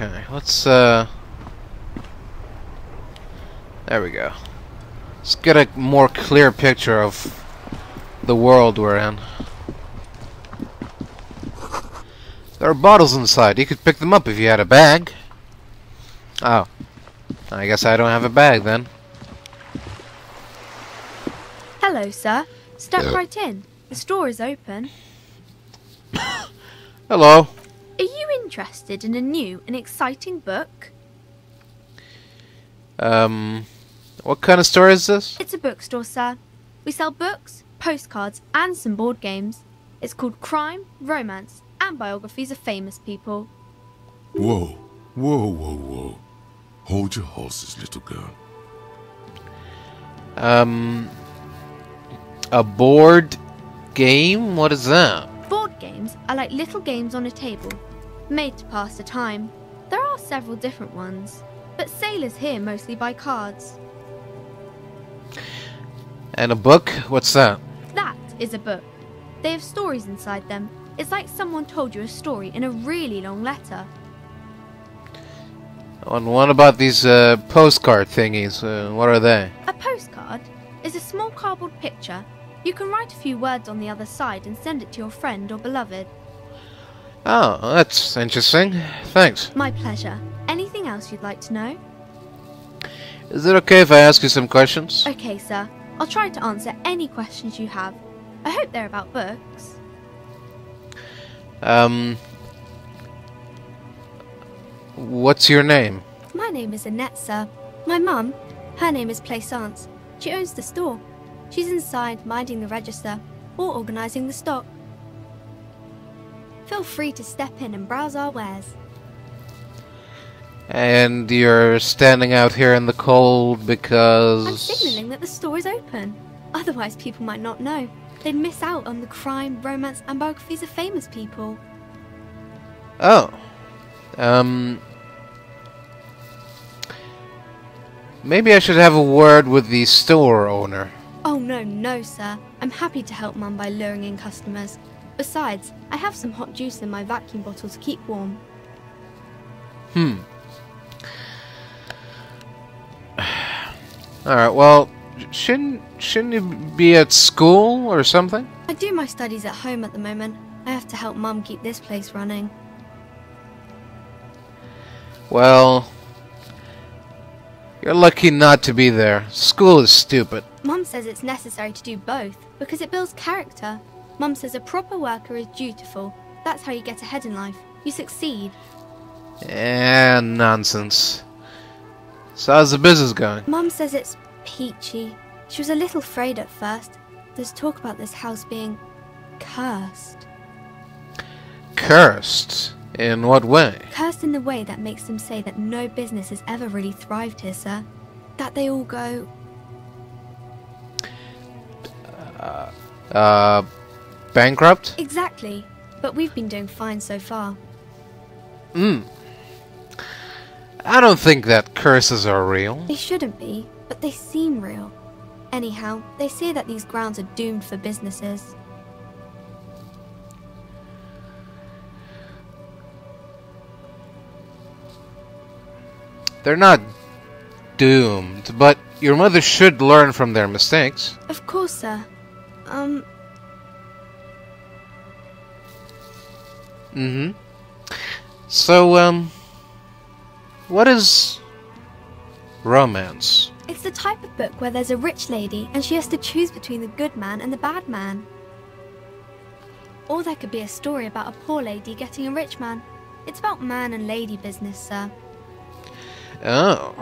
Okay, let's there we go. Let's get a more clear picture of the world we're in. There are bottles inside. You could pick them up if you had a bag. Oh. I guess I don't have a bag then. Hello, sir. Step right in. The store is open. Hello. Are you interested in a new and exciting book? What kind of store is this? It's a bookstore, sir. We sell books, postcards, and some board games. It's called Crime, Romance, and Biographies of Famous People. Whoa, whoa, whoa, whoa. Hold your horses, little girl. A board game? What is that? Board games are like little games on a table, made to pass the time. There are several different ones, but sailors here mostly buy cards. And a book? What's that? That is a book. They have stories inside them. It's like someone told you a story in a really long letter. And what about these postcard thingies? What are they? A postcard is a small cardboard picture. You can write a few words on the other side and send it to your friend or beloved. Oh, that's interesting. Thanks. My pleasure. Anything else you'd like to know? Is it okay if I ask you some questions? Okay, sir. I'll try to answer any questions you have. I hope they're about books. What's your name? My name is Annette, sir. My mum, her name is Plaisance. She owns the store. She's inside minding the register or organising the stock. Feel free to step in and browse our wares. And you're standing out here in the cold because... I'm signalling that the store is open. Otherwise people might not know. They'd miss out on the crime, romance and biographies of famous people. Oh. Maybe I should have a word with the store owner. Oh no, sir. I'm happy to help Mum by luring in customers. Besides, I have some hot juice in my vacuum bottle to keep warm. Alright, well, shouldn't you be at school or something? I do my studies at home at the moment. I have to help Mum keep this place running. Well, you're lucky not to be there. School is stupid. Mum says it's necessary to do both because it builds character. Mum says a proper worker is dutiful. That's how you get ahead in life. You succeed. Nonsense. So how's the business going? Mum says it's peachy. She was a little afraid at first. There's talk about this house being cursed. Cursed? In what way? Cursed in the way that makes them say that no business has ever really thrived here, sir. That they all go... Bankrupt? Exactly. But we've been doing fine so far. I don't think that curses are real. They shouldn't be, but they seem real. Anyhow, they say that these grounds are doomed for businesses. They're not doomed, but your mother should learn from their mistakes. Of course, sir. So, what is romance? It's the type of book where there's a rich lady and she has to choose between the good man and the bad man. Or there could be a story about a poor lady getting a rich man. It's about man and lady business, sir. Oh,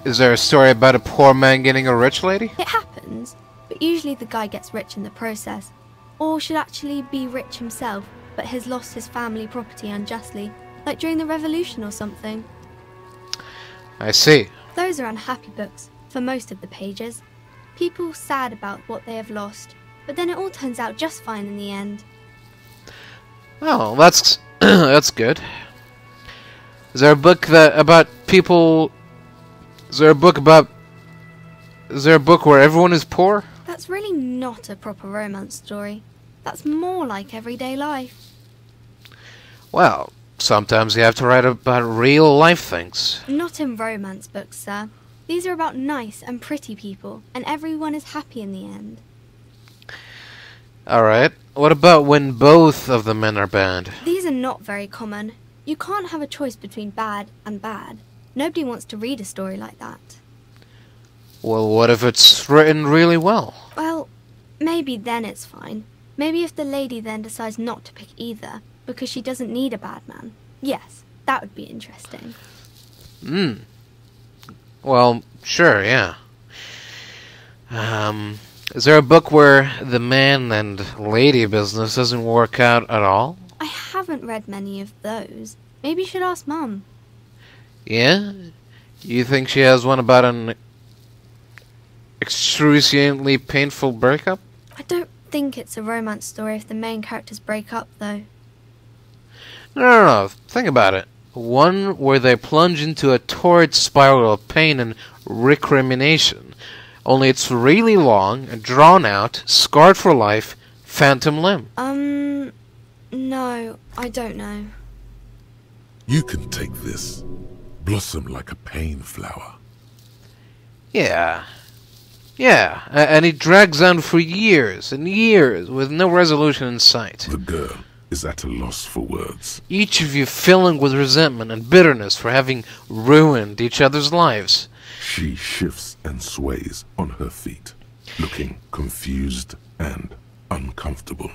is there a story about a poor man getting a rich lady? It happens, but usually the guy gets rich in the process. Or should actually be rich himself, but has lost his family property unjustly, like during the revolution or something. I see. Those are unhappy books, for most of the pages. People sad about what they have lost, but then it all turns out just fine in the end. Oh, that's that's good. Is there a book about people? Is there a book where everyone is poor? That's really not a proper romance story. That's more like everyday life. Well, sometimes you have to write about real life things. Not in romance books, sir. These are about nice and pretty people, and everyone is happy in the end. Alright, what about when both of the men are bad? These are not very common. You can't have a choice between bad and bad. Nobody wants to read a story like that. Well, what if it's written really well? Well, maybe then it's fine. Maybe if the lady then decides not to pick either, because she doesn't need a bad man. Yes, that would be interesting. Well, sure, yeah. Is there a book where the man and lady business doesn't work out at all? I haven't read many of those. Maybe you should ask Mum. Yeah? You think she has one about an excruciatingly painful breakup? I don't think it's a romance story if the main characters break up, though. No. Think about it. One where they plunge into a torrid spiral of pain and recrimination. Only it's really long, drawn out, scarred for life, phantom limb. No, I don't know. You can take this. Blossom like a pain flower. Yeah, and it drags on for years and years with no resolution in sight. The girl is at a loss for words. Each of you filling with resentment and bitterness for having ruined each other's lives. She shifts and sways on her feet, looking confused and uncomfortable.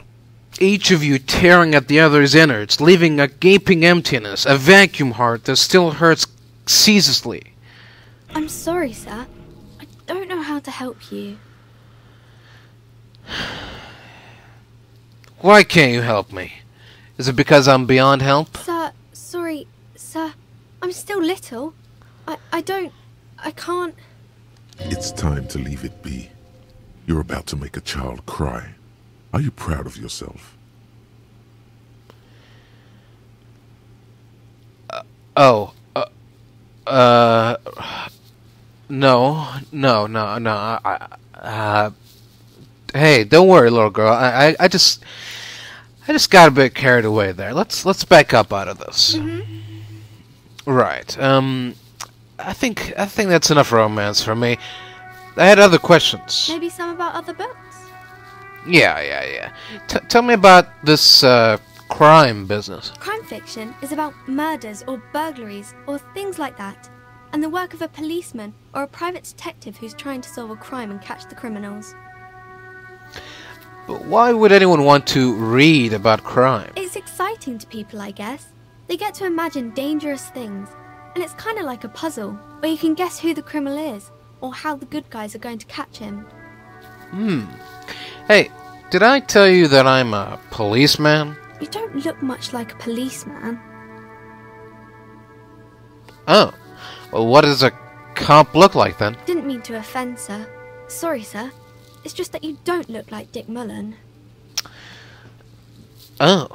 Each of you tearing at the other's innards, leaving a gaping emptiness, a vacuum heart that still hurts ceaselessly. I'm sorry, sir. I don't know how to help you. Why can't you help me? Is it because I'm beyond help? Sir, sorry, sir. I'm still little. I can't... It's time to leave it be. You're about to make a child cry. Are you proud of yourself? No. Hey, don't worry, little girl. I just got a bit carried away there. Let's back up out of this. Right. I think that's enough romance for me. I had other questions. Maybe some about other books? Yeah. Tell me about this crime business. Crime fiction is about murders or burglaries or things like that, and the work of a policeman or a private detective who's trying to solve a crime and catch the criminals. But why would anyone want to read about crime? It's exciting to people, I guess. They get to imagine dangerous things, and it's kind of like a puzzle, where you can guess who the criminal is, or how the good guys are going to catch him. Hey, did I tell you that I'm a policeman? You don't look much like a policeman. Oh, well, what does a cop look like then? Didn't mean to offend, sir. Sorry, sir. It's just that you don't look like Dick Mullen. Oh,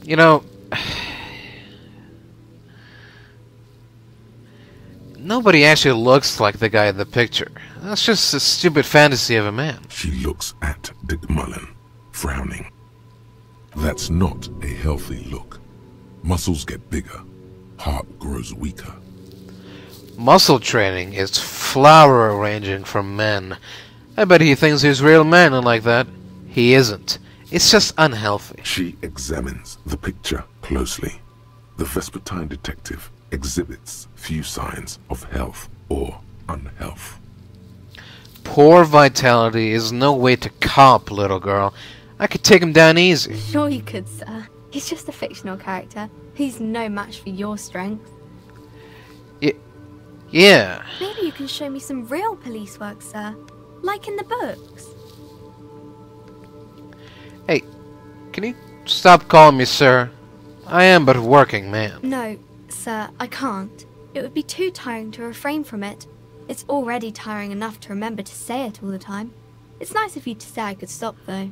you know, nobody actually looks like the guy in the picture. That's just a stupid fantasy of a man. She looks at Dick Mullen, frowning. That's not a healthy look. Muscles get bigger, heart grows weaker. Muscle training is flower arranging for men. I bet he thinks he's real manly like that. He isn't. It's just unhealthy. She examines the picture closely. The Vespertine detective exhibits few signs of health or unhealth. Poor vitality is no way to cop, little girl. I could take him down easy. Sure you could, sir. He's just a fictional character. He's no match for your strength. Yeah. Maybe you can show me some real police work, sir. Like in the books. Hey, can you stop calling me sir? I am but a working man. No, sir, I can't. It would be too tiring to refrain from it. It's already tiring enough to remember to say it all the time. It's nice of you to say I could stop, though.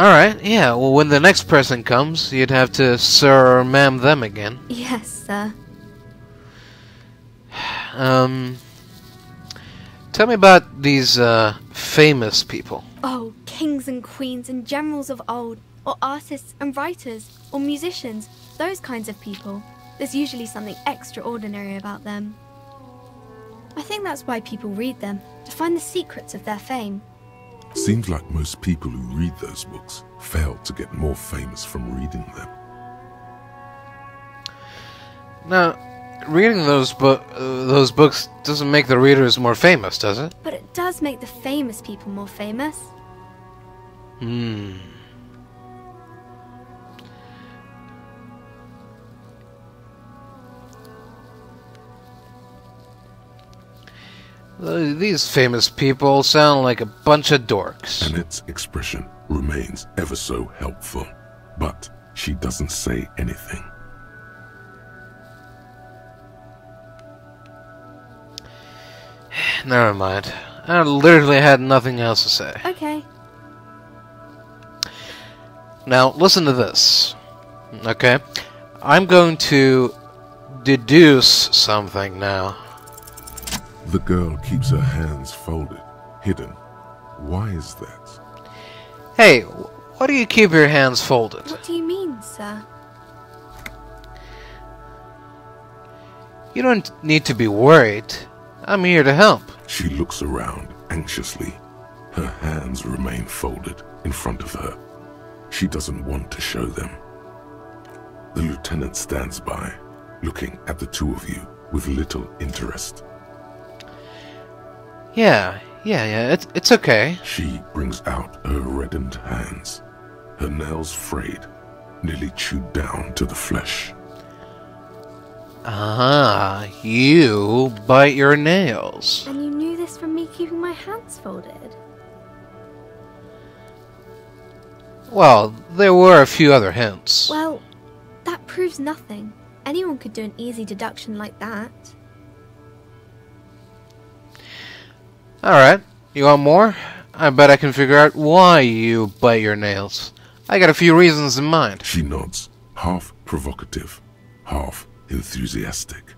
Alright, yeah, well, when the next person comes, you'd have to sir or ma'am them again. Yes, sir. Tell me about these, famous people. Oh, kings and queens and generals of old, or artists and writers, or musicians, those kinds of people. There's usually something extraordinary about them. I think that's why people read them, to find the secrets of their fame. Seems like most people who read those books fail to get more famous from reading them. Now, reading those books doesn't make the readers more famous, does it? But it does make the famous people more famous. These famous people sound like a bunch of dorks. Annette's expression remains ever so helpful, but she doesn't say anything. Never mind. I literally had nothing else to say. Okay. Now, listen to this. Okay? I'm going to deduce something now. The girl keeps her hands folded, hidden. Why is that? Hey, why do you keep your hands folded? What do you mean, sir? You don't need to be worried. I'm here to help. She looks around anxiously. Her hands remain folded in front of her. She doesn't want to show them. The lieutenant stands by, looking at the two of you with little interest. Yeah, it's okay. She brings out her reddened hands, her nails frayed, nearly chewed down to the flesh. You bite your nails. And you knew this from me keeping my hands folded? Well, there were a few other hints. Well, that proves nothing. Anyone could do an easy deduction like that. Alright, you want more? I bet I can figure out why you bite your nails. I got a few reasons in mind. She nods, half provocative, half enthusiastic.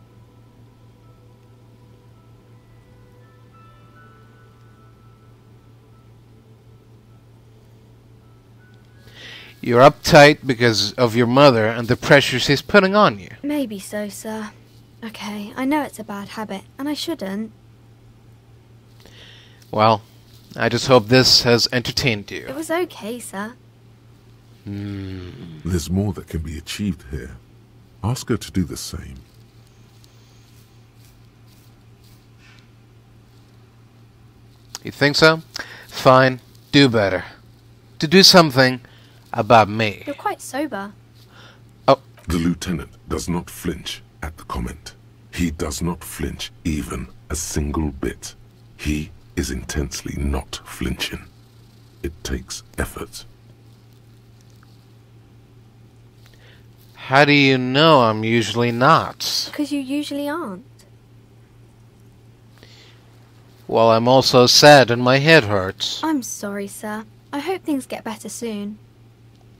You're uptight because of your mother and the pressure she's putting on you. Maybe so, sir. Okay, I know it's a bad habit, and I shouldn't. Well, I just hope this has entertained It you. was okay, sir. There's more that can be achieved here. Ask her to do the same. You think so? Fine, do better. To do something about me. You're quite sober. The lieutenant does not flinch at the comment. He does not flinch even a single bit. He is intensely not flinching. It takes effort. How do you know I'm usually not? Because you usually aren't. Well, I'm also sad and my head hurts. I'm sorry, sir. I hope things get better soon.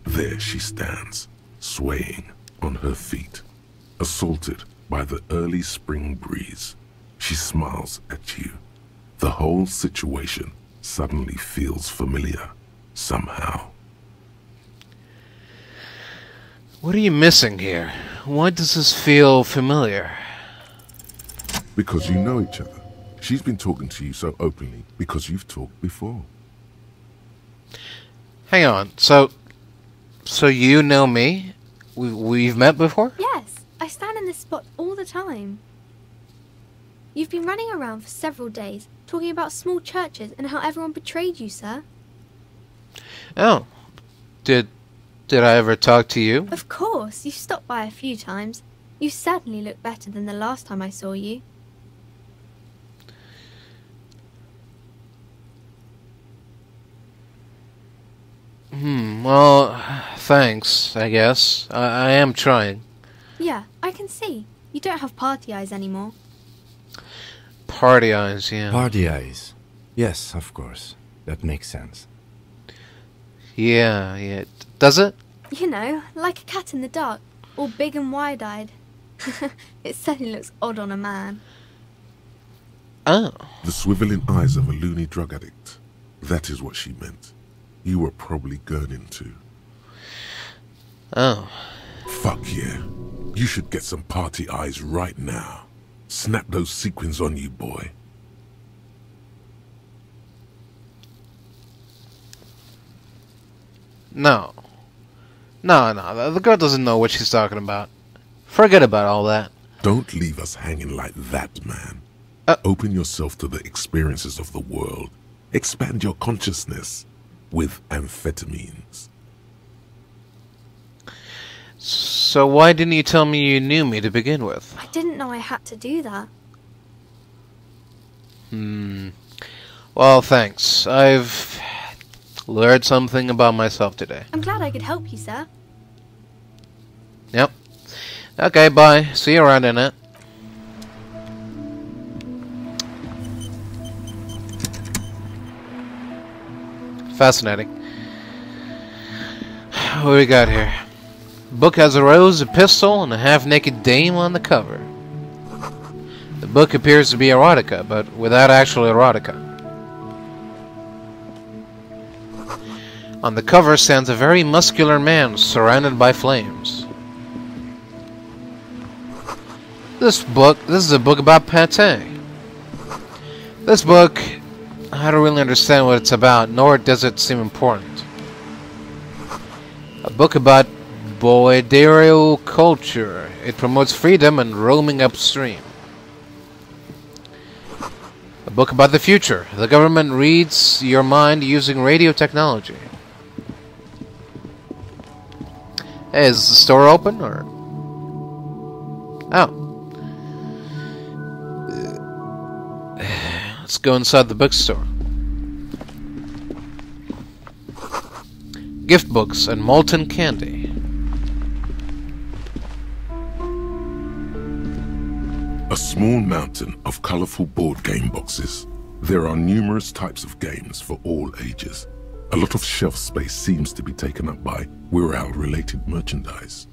There she stands, swaying on her feet, assaulted by the early spring breeze. She smiles at you. The whole situation suddenly feels familiar, somehow. What are you missing here? Why does this feel familiar? Because you know each other. She's been talking to you so openly because you've talked before. Hang on, so you know me? We've met before? Yes, I stand in this spot all the time. You've been running around for several days, talking about small churches and how everyone betrayed you, sir. Oh, did I ever talk to you? Of course, you've stopped by a few times. You certainly look better than the last time I saw you. Well, thanks, I guess. I am trying. Yeah, I can see. You don't have party eyes anymore. Party eyes, yeah. Party eyes. Yes, of course. That makes sense. Yeah, yeah. Does it? You know, like a cat in the dark, all big and wide-eyed. It certainly looks odd on a man. Oh. The swiveling eyes of a loony drug addict. That is what she meant. You were probably gurning too. Oh. Fuck yeah. You should get some party eyes right now. Snap those sequins on you, boy. No. No, the girl doesn't know what she's talking about. Forget about all that. Don't leave us hanging like that, man. Open yourself to the experiences of the world. Expand your consciousness with amphetamines. So why didn't you tell me you knew me to begin with? I didn't know I had to do that. Well, thanks. I've learned something about myself today. I'm glad I could help you, sir. Yep. Okay, bye. See you around in it. Fascinating. What do we got here? Book has a rose, a pistol, and a half-naked dame on the cover. The book appears to be erotica, but without actual erotica. On the cover stands a very muscular man surrounded by flames. This is a book about pate. This book, I don't really understand what it's about, nor does it seem important. A book about boedero culture. It promotes freedom and roaming upstream. A book about the future. The government reads your mind using radio technology. Hey, is the store open, or? Oh. Let's go inside the bookstore. Gift books and molten candy. A small mountain of colorful board game boxes. There are numerous types of games for all ages. A lot of shelf space seems to be taken up by Wirral-related merchandise.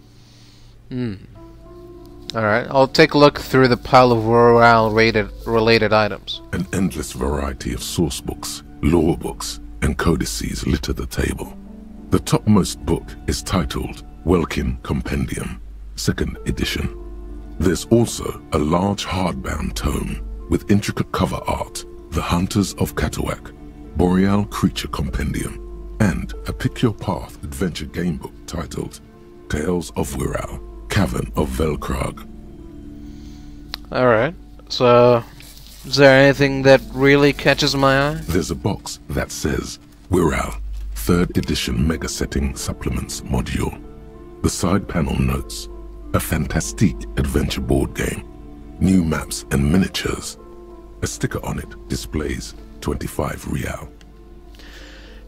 Alright, I'll take a look through the pile of Wirral-related items. An endless variety of source books, lore books, and codices litter the table. The topmost book is titled Welkin Compendium, 2nd edition. There's also a large hardbound tome with intricate cover art, The Hunters of Katawak, Boreal Creature Compendium, and a Pick Your Path adventure game book titled Tales of Wirral, Cavern of Velkrag. Alright, so is there anything that really catches my eye? There's a box that says Wirral, 3rd edition Mega Setting Supplements Module. The side panel notes, a fantastique adventure board game, new maps and miniatures. A sticker on it displays 25 real.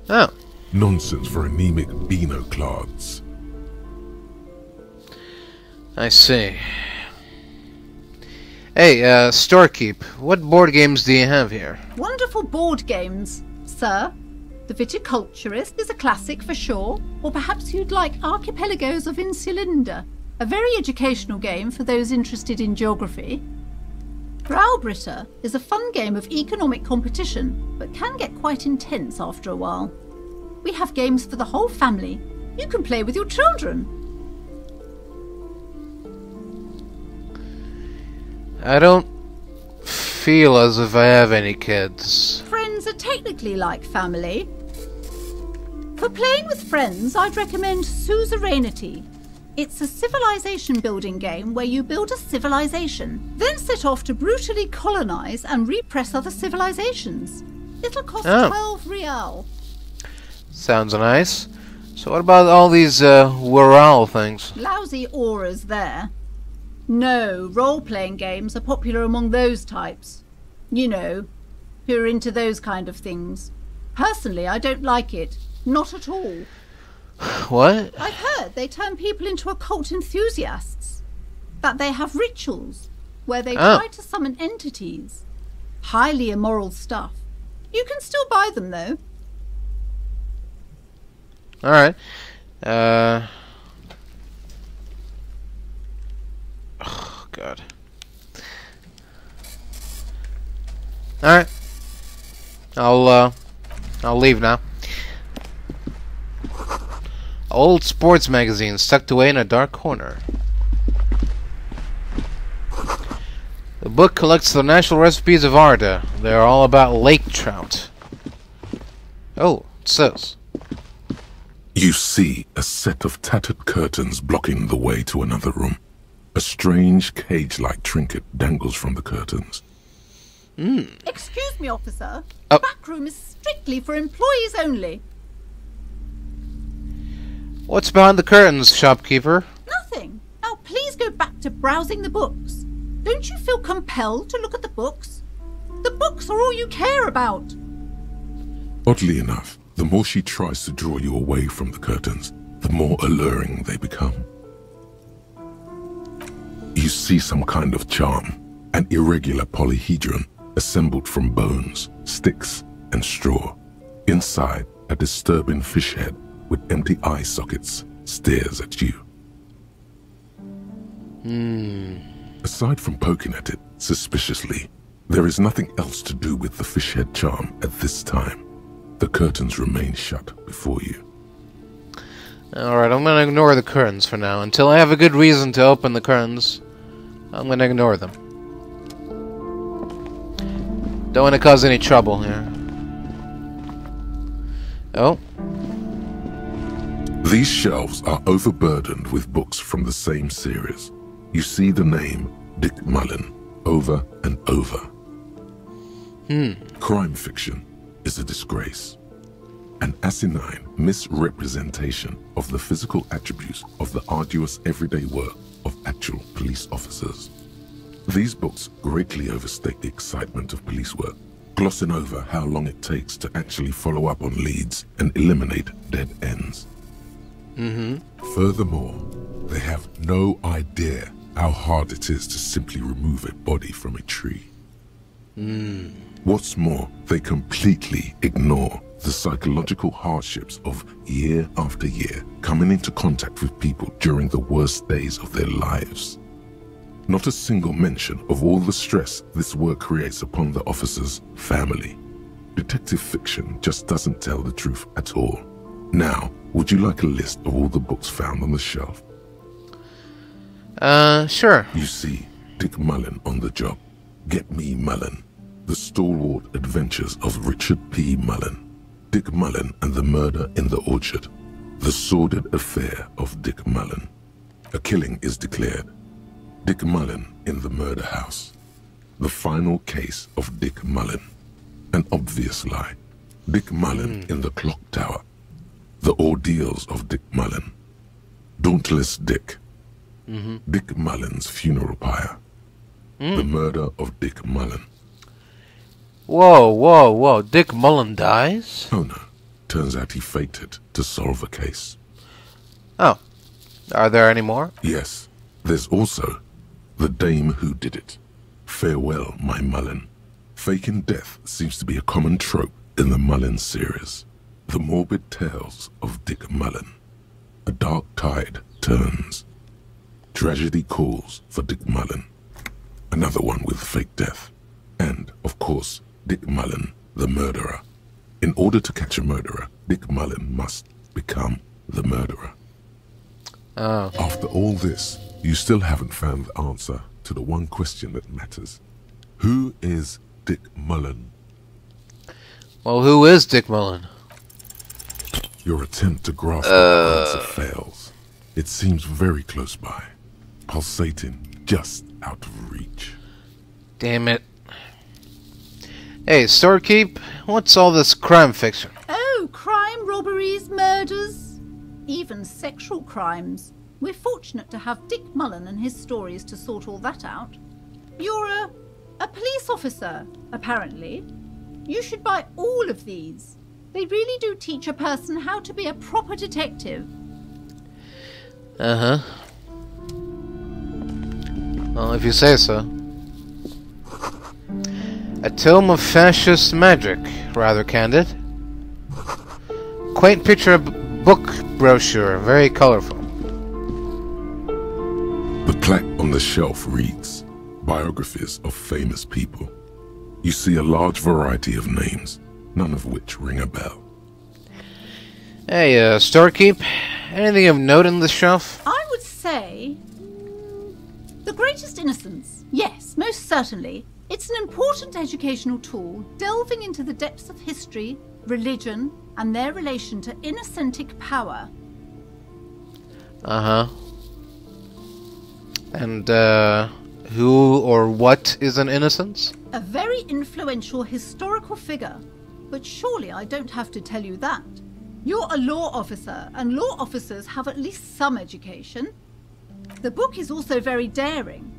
Oh. Nonsense for anemic Beano-clads. I see. Hey, storekeep, what board games do you have here? Wonderful board games, sir. The Viticulturist is a classic for sure, or perhaps you'd like Archipelagos of Insulinda, a very educational game for those interested in geography. Graubritter is a fun game of economic competition, but can get quite intense after a while. We have games for the whole family. You can play with your children. I don't feel as if I have any kids. Friends are technically like family. For playing with friends, I'd recommend Suzerainty. It's a civilization building game where you build a civilization, then set off to brutally colonize and repress other civilizations. It'll cost 12 real. Sounds nice. So what about all these Wirral things? Lousy auras there. No, role-playing games are popular among those types. You know, who are into those kind of things. Personally, I don't like it. Not at all. What? I've heard they turn people into occult enthusiasts. That they have rituals where they try to summon entities. Highly immoral stuff. You can still buy them, though. Alright. Oh, God. Alright. I'll leave now. Old sports magazines tucked away in a dark corner. The book collects the national recipes of Arda. They are all about lake trout. Oh, it says. You see a set of tattered curtains blocking the way to another room. A strange cage-like trinket dangles from the curtains. Excuse me, officer. Oh. The back room is strictly for employees only. What's behind the curtains, shopkeeper? Nothing. Now please go back to browsing the books. Don't you feel compelled to look at the books? The books are all you care about. Oddly enough, the more she tries to draw you away from the curtains, the more alluring they become. You see some kind of charm, an irregular polyhedron assembled from bones, sticks, and straw. Inside, a disturbing fish head with empty eye sockets stares at you. Aside from poking at it suspiciously, there is nothing else to do with the fish head charm at this time. The curtains remain shut before you. Alright, I'm gonna ignore the curtains for now. Until I have a good reason to open the curtains, I'm gonna ignore them. Don't want to cause any trouble here. Oh. These shelves are overburdened with books from the same series. You see the name Dick Mullen over and over. Crime fiction is a disgrace. An asinine misrepresentation of the physical attributes of the arduous everyday work of actual police officers. These books greatly overstate the excitement of police work, glossing over how long it takes to actually follow up on leads and eliminate dead ends. Furthermore, they have no idea how hard it is to simply remove a body from a tree. What's more, they completely ignore the psychological hardships of year after year coming into contact with people during the worst days of their lives. Not a single mention of all the stress this work creates upon the officer's family. Detective fiction just doesn't tell the truth at all. Now, would you like a list of all the books found on the shelf? Sure. You see Dick Mullen on the job. Get Me Mullen. The Stalwart Adventures of Richard P. Mullen. Dick Mullen and the Murder in the Orchard. The Sordid Affair of Dick Mullen. A killing is declared. Dick Mullen in the Murder House. The Final Case of Dick Mullen. An Obvious Lie. Dick Mullen in the Clock Tower. The Ordeals of Dick Mullen. Dauntless Dick. Dick Mullen's Funeral Pyre. The Murder of Dick Mullen. Whoa, whoa, whoa. Dick Mullen dies? Oh no. Turns out he faked it to solve a case. Oh. Are there any more? Yes. There's also The Dame Who Did It. Farewell, My Mullen. Faking death seems to be a common trope in the Mullen series. The morbid tales of Dick Mullen. A dark tide turns. Tragedy calls for Dick Mullen. Another one with fake death. And, of course, Dick Mullen, the murderer. In order to catch a murderer, Dick Mullen must become the murderer. Oh. After all this, you still haven't found the answer to the one question that matters. Who is Dick Mullen? Well, who is Dick Mullen? Your attempt to grasp the answer fails. It seems very close by, pulsating just out of reach. Damn it. Hey, storekeep, what's all this crime fiction? Oh, crime, robberies, murders, even sexual crimes. We're fortunate to have Dick Mullen and his stories to sort all that out. You're a police officer, apparently. You should buy all of these. They really do teach a person how to be a proper detective. Uh-huh. Well, if you say so. A tome of fascist magic, rather candid. Quaint picture book brochure, very colorful. The plaque on the shelf reads, Biographies of Famous People. You see a large variety of names, none of which ring a bell. Hey, storekeep, anything of note on the shelf? I would say... The Greatest Innocence. Yes, most certainly. It's an important educational tool, delving into the depths of history, religion, and their relation to innocentic power. Uh-huh. And, who or what is an innocence? A very influential historical figure. But surely I don't have to tell you that. You're a law officer, and law officers have at least some education. The book is also very daring.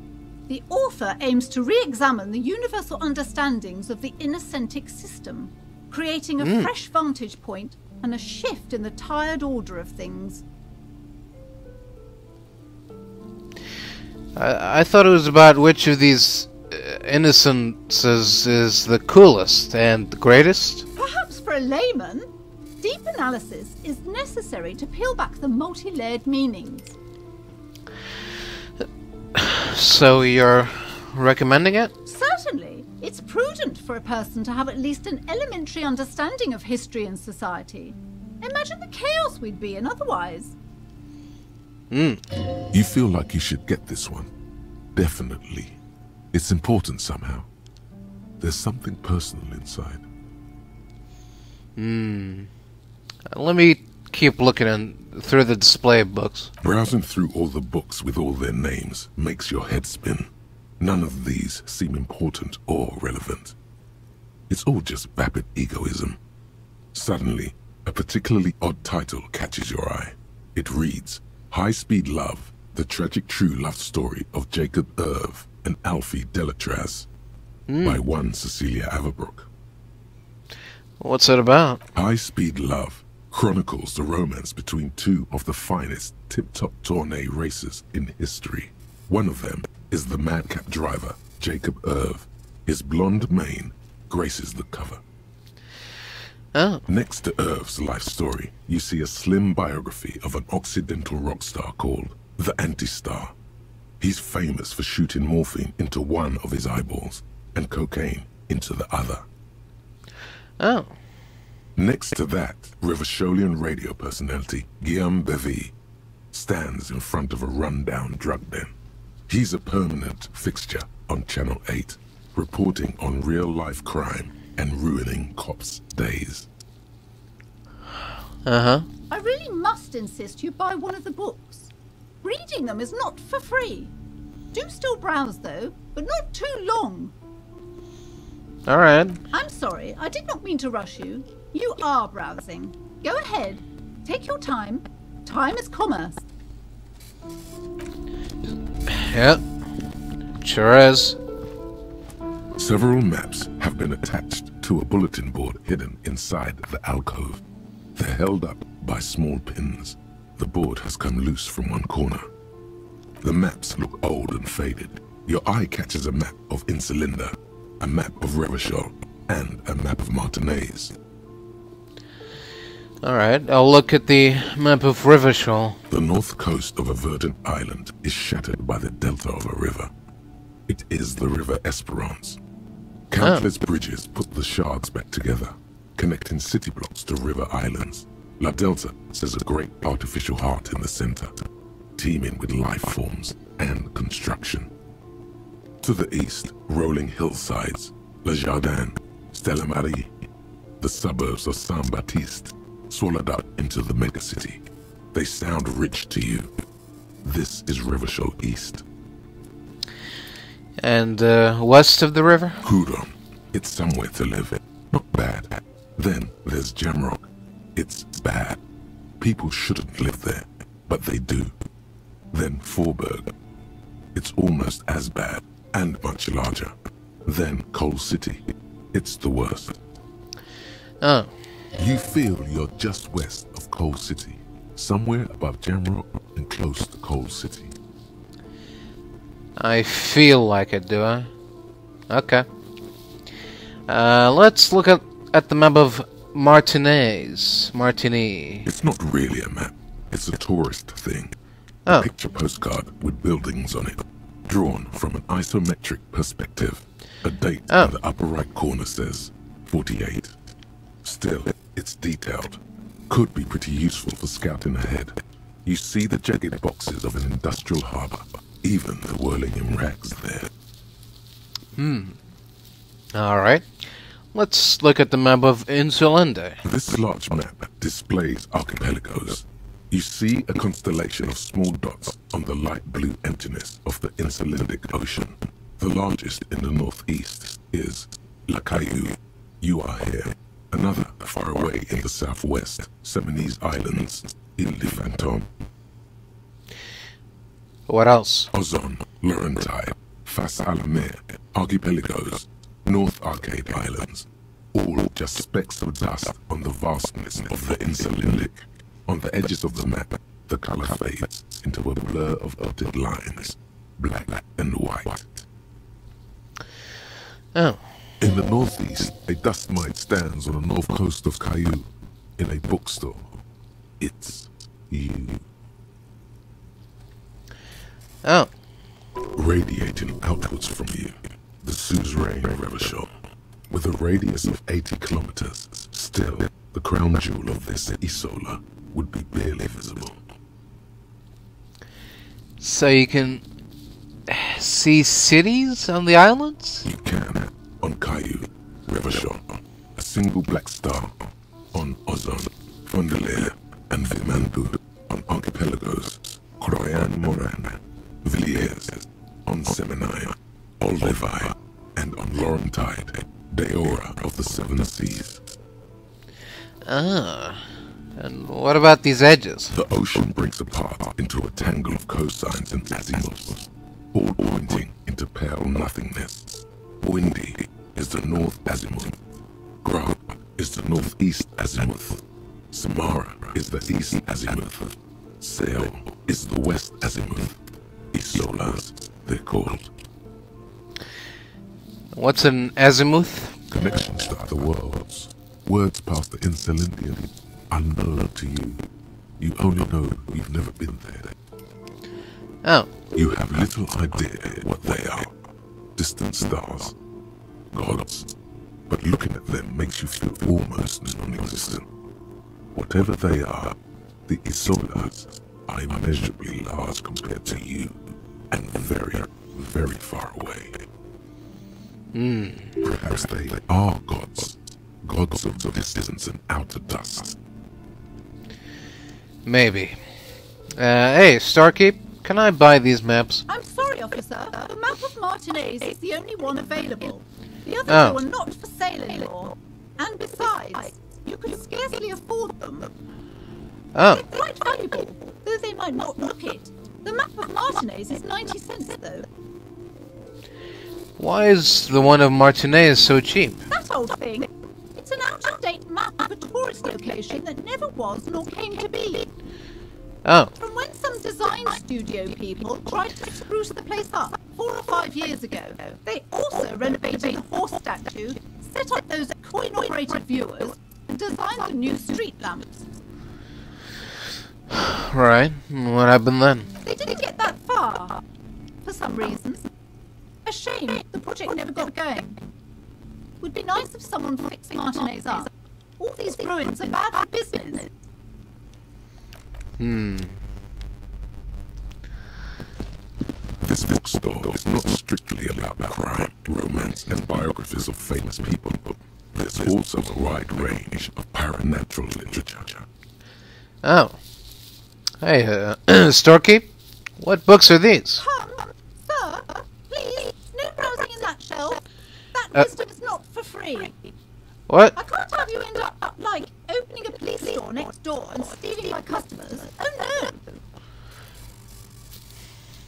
The author aims to re-examine the universal understandings of the innocentic system, creating a fresh vantage point and a shift in the tired order of things. I thought it was about which of these innocences is the coolest and the greatest? Perhaps for a layman, deep analysis is necessary to peel back the multi-layered meanings. So you're recommending it? Certainly. It's prudent for a person to have at least an elementary understanding of history and society. Imagine the chaos we'd be in otherwise. You feel like you should get this one. Definitely. It's important somehow. There's something personal inside. Let me keep looking through the display of books. Browsing through all the books with all their names makes your head spin. None of these seem important or relevant. It's all just vapid egoism. Suddenly, a particularly odd title catches your eye. It reads, High-Speed Love, the tragic true love story of Jacob Irv and Alfie Delatraz, by one Cecilia Averbrook. What's it about? High-Speed Love chronicles the romance between two of the finest tip-top tourney racers in history. One of them is the madcap driver, Jacob Irv. His blonde mane graces the cover. Oh. Next to Irv's life story, you see a slim biography of an Occidental rock star called the Anti-Star. He's famous for shooting morphine into one of his eyeballs and cocaine into the other. Oh. Next to that, Rivasholian radio personality Guillaume Bevy stands in front of a run-down drug den. He's a permanent fixture on Channel 8, reporting on real-life crime and ruining cops' days. Uh-huh. I really must insist you buy one of the books. Reading them is not for free. Do still browse though, but not too long. Alright. I'm sorry, I did not mean to rush you. You are browsing. Go ahead. Take your time. Time is commerce. Yep. Sure is. Several maps have been attached to a bulletin board hidden inside the alcove. They're held up by small pins. The board has come loose from one corner. The maps look old and faded. Your eye catches a map of Insulinda, a map of Revachol, and a map of Martinez. Alright, I'll look at the map of Rivashol. The north coast of a verdant island is shattered by the delta of a river. It is the River Esperance. Countless bridges put the shards back together, connecting city blocks to river islands. La Delta says a great artificial heart in the center, teeming with life forms and construction. To the east, rolling hillsides, Le Jardin, Stella Marie, the suburbs of Saint-Baptiste, swallowed up into the megacity. They sound rich to you. This is Rivashol East. And, west of the river? Hudon. It's somewhere to live. Not bad. Then there's Jamrock. It's bad. People shouldn't live there, but they do. Then Forberg. It's almost as bad, and much larger. Then Coal City. It's the worst. Oh. You feel you're just west of Coal City, somewhere above Jamrock and close to Coal City. I feel like it, do I? Okay. Let's look at the map of Martini. It's not really a map. It's a tourist thing. Oh. A picture postcard with buildings on it, drawn from an isometric perspective. A date Oh. in the upper right corner says 48. Still, it's detailed. Could be pretty useful for scouting ahead. You see the jagged boxes of an industrial harbour, even the whirling in rags there. Alright. Let's look at the map of Insulinde. This large map displays archipelagos. You see a constellation of small dots on the light blue emptiness of the Insulindic Ocean. The largest in the northeast is La Caillou. You are here. Another far away in the southwest, Seminese Islands, Ile de Fantôme. What else? Ozon, Laurentide, Face à la Mer, Archipelagos, North Arcade Islands, all just specks of dust on the vastness of the Insulindic. On the edges of the map, the color fades into a blur of dotted lines, black and white. Oh. In the northeast, a dust mite stands on the north coast of Caillou, in a bookstore. It's you. Oh. Radiating outwards from you, the suzerain Revachol, with a radius of 80 kilometers. Still, the crown jewel of this Isola would be barely visible. So you can see cities on the islands? You can, on Caillou, Revachol, a single black star, on Ozon, Fondelier, and Vimandu, on archipelagos, Croyan Moran, Villiers, on Seminai, Oldevi, and on Laurentide, Deora of the Seven Seas. Ah. And what about these edges? The ocean breaks apart into a tangle of cosines and azimuths, all pointing into pale nothingness. Windy is the north azimuth. Grub is the northeast azimuth. Samara is the east azimuth. Sail is the west azimuth. Isolas, they're called. What's an azimuth? Connections to other worlds. Words past the Insulindian, unknown to you. You only know you've never been there. Oh. You have little idea what they are. Distant stars. Gods. But looking at them makes you feel almost non-existent. Whatever they are, the Isolas are immeasurably large compared to you, and very, very far away. Perhaps they are gods. Gods of the distance and outer dust. Maybe. Hey, Starkeep, can I buy these maps? I'm sorry, officer. The map of Martinez is the only one available. The others Oh. are not for sale anymore. And besides, you can scarcely afford them. Oh. They're quite valuable, though they might not look it. The map of Martinez is 90 cents, though. Why is the one of Martinez so cheap? That old thing. It's an out-of-date map of a tourist location that never was nor came to be. Oh. From when some design studio people tried to spruce the place up 4 or 5 years ago. They also renovated the horse statue, set up those coin-operated viewers, and designed the new street lamps. Right. What happened then? They didn't get that far, for some reason. A shame the project never got going. Would be nice if someone fixed Martinez up. All these ruins are bad for business. This bookstore is not strictly about crime, romance, and biographies of famous people. There's also a wide range of paranatural literature. Oh. Hey, Starkeep, what books are these? Sir, please, no browsing in that shelf. That wisdom is not for free. What? I can't have you end up, like, opening a police store next door and stealing my customers. Oh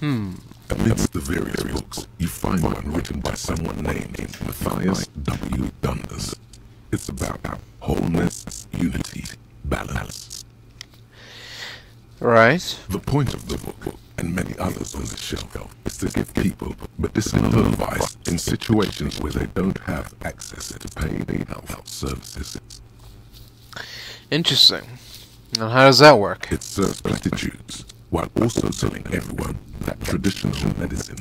no! Amidst the various books, you find one written by someone named Matthias W. Dundas. It's about wholeness, unity, balance. Right. The point of the book, and many others on the shelf, is to give people medicinal advice in situations where they don't have access to paid health services. Interesting. And how does that work? It serves platitudes, while also telling everyone that traditional medicine,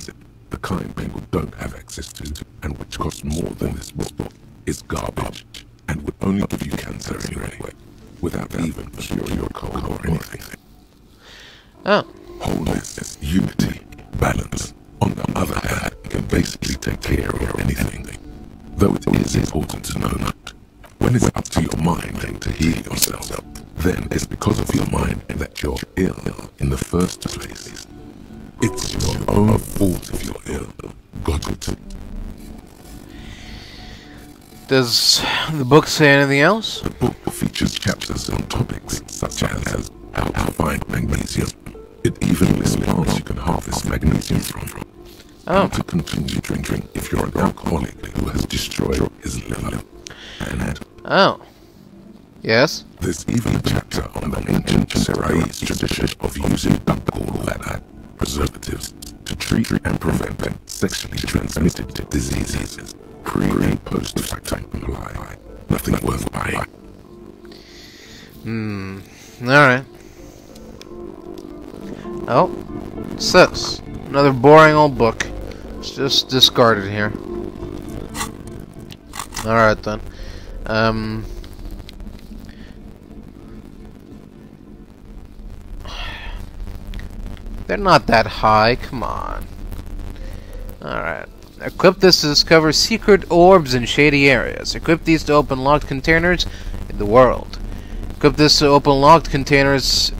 the kind people don't have access to, and which costs more than this book, is garbage, and would only give you cancer anyway, without even curing your cold or anything. Oh. Wholeness, unity, balance, on the other hand, can basically take care of anything. Though it is important to know that when it's up to your mind to heal yourself, then it's because of your mind that you're ill in the first place. It's your own fault if you're ill. Got it? Does the book say anything else? The book features chapters on topics such as how to find magnesium. It even lists plants you can harvest magnesium from. How to continue drinking if you're an alcoholic who has destroyed his liver. And yes? there's even a chapter on the ancient Seraï's tradition of using duck gall preservatives to treat and prevent sexually transmitted diseases. Pre- and post-factor apply. Nothing worth buying. Alright. Oh, what's this? Another boring old book. It's just discarded here. Alright then. They're not that high, come on. Alright. Equip this to discover secret orbs in shady areas. Equip these to open locked containers in the world. Equip this to open locked containers.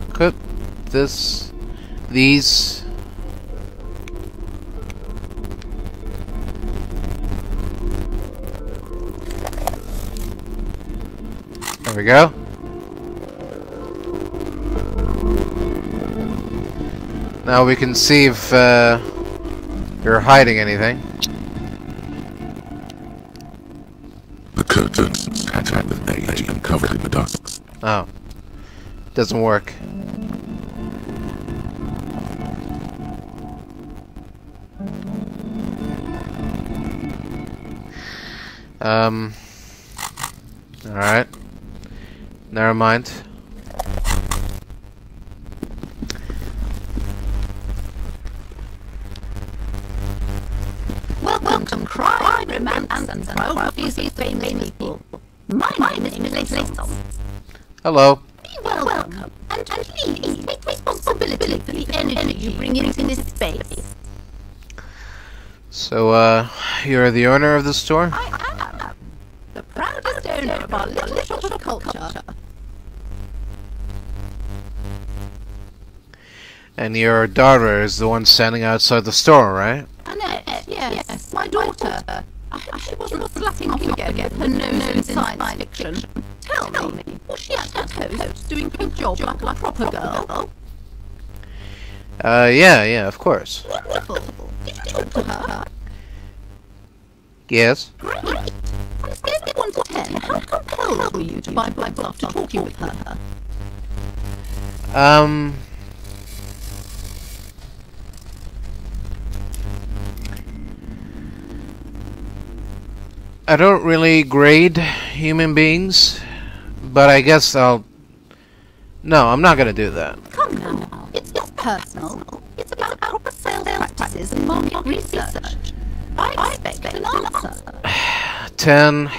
Equip these. There we go. Now we can see if you're hiding anything. The curtains had with age and covered in dust. Oh. Doesn't work. Alright. Never mind. Welcome, crime, romance, and biographies of famous people. My name is Elysium. Hello. Be welcome, and please take responsibility for the energy you bring into this space. So, you're the owner of the store? I am the proudest owner of our little shop of culture. And your daughter is the one standing outside the store, right? Annette, yes, my daughter. She wasn't slacking off again with her nose in science fiction. Tell me, was she at that host doing her job like a proper girl? Yeah, of course. Wonderful. Did you talk to her? Yes. Great. On a scale of 1 to 10, how compelled were you to buy books after talking with her? I don't really grade human beings, but I guess I'll... No, I'm not gonna do that. Come now, it's not personal. It's about proper sales practices and market research. I expect an answer. 10.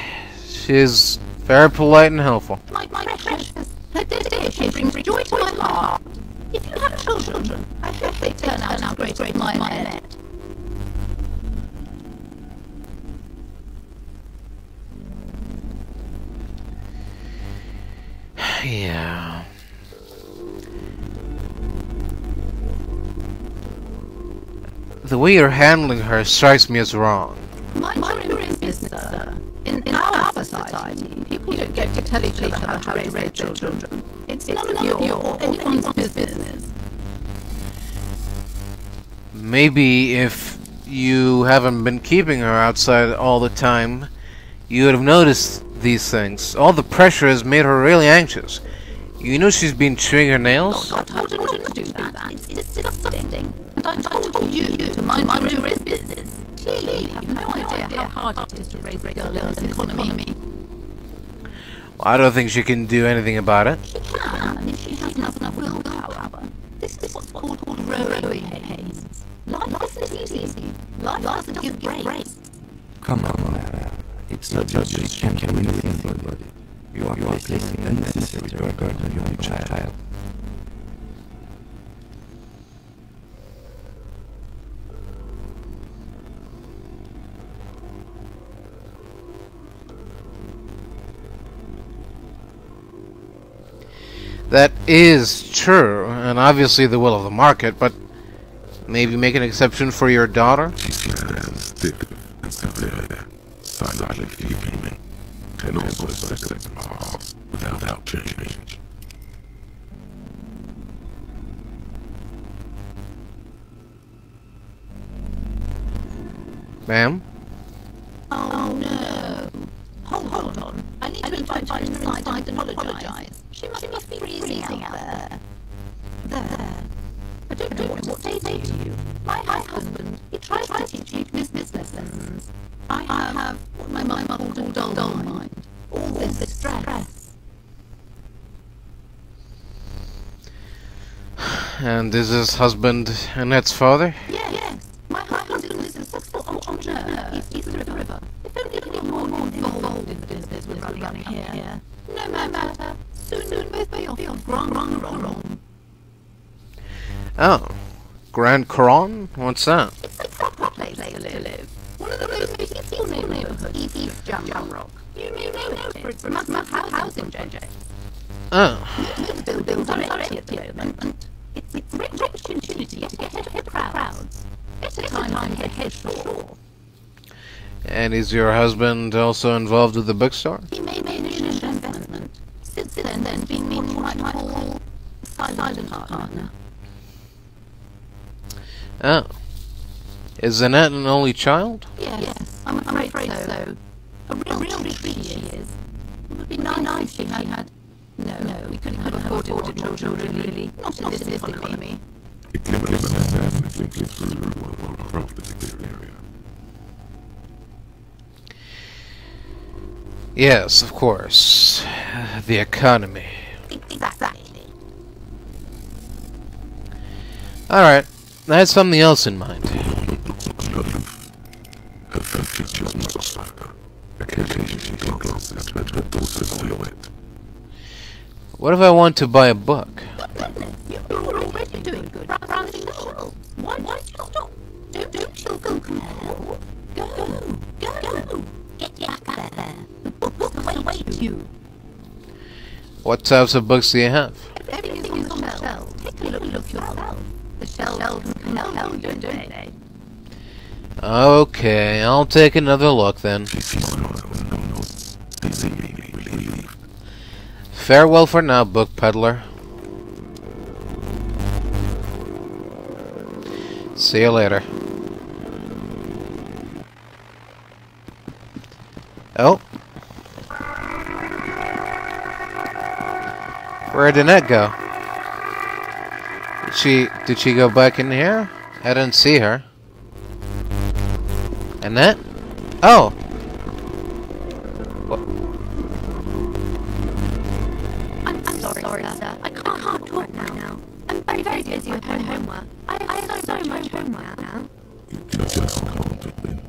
She's very polite and helpful. My precious, her dedication brings joy to my heart. If you have children, I hope they turn out great as my Annette. Yeah. The way you're handling her strikes me as wrong. Mind your own business, sir. In our society, people don't get to tell each other how to raise their children. It's none of your or anyone's business. Maybe if you haven't been keeping her outside all the time, you would have noticed these things. All the pressure has made her really anxious. You know she's been chewing her nails? I told you not to do that. It's disgusting. And I told you to mind your own business. Clearly, you have no idea how hard it is to raise a girl in this economy. I don't think she can do anything about it. She can, if she has enough willpower. This is what's called growing pains. Life isn't easy. Life doesn't give breaks. Come on, Lara. It's not just you can't do anything, but you are placing unnecessary burden on your child. That is true, and obviously the will of the market, but maybe make an exception for your daughter? She stands stiff and severe, silently fuming, and also set in her heart without change. Ma'am? Oh no. Hold on. I need to invite her inside and apologise. She must be freezing out there. I don't know what to say to you. My husband, he tries to teach you business lessons. I have what my mother called a dull mind. All this stress. And is his husband Annette's father? Yes. My husband is a successful entrepreneur east of the river. If only he were more involved in the business we're running here. No matter. Soon both be off wrong. Oh. Grand Coron? What's that? It's a proper place to live. One of the most peaceful neighborhoods east of Jamrock. You may know it for its massive housing project. Oh. New builds directly at the moment. It's a rich opportunity to get ahead of the crowds. It's a time to head shore. And is your husband also involved with the bookstore? He made an initial investment. Since then been what you might call a silent partner. Oh. Is Annette an only child? Yes, I'm afraid so. A real treat she is. It would be nice if she had. No, we couldn't afford children really. Not in this economy. It glimmered definitely through across the area. Yes, of course. The economy. Exactly. Alright. I had something else in mind. Her features not slacker. Occasionally she glances at her daughter's silhouette. What if I want to buy a book? You're already doing good. Browsing the shelves. Why stop? Don't feel compelled. Go. Get back there. The books await you. What types of books do you have? Everything is on the shelf. Take a look yourself. The shelves compel you, don't they? Okay, I'll take another look then. She smiled and nods, seemingly relieved. Farewell for now, book peddler. See you later. Oh. Where did Annette go? Did she go back in here? I didn't see her. Annette? Oh. What? I'm sorry, sir. I can't talk now. I'm very busy with my homework. I have so much homework now. You just can't win.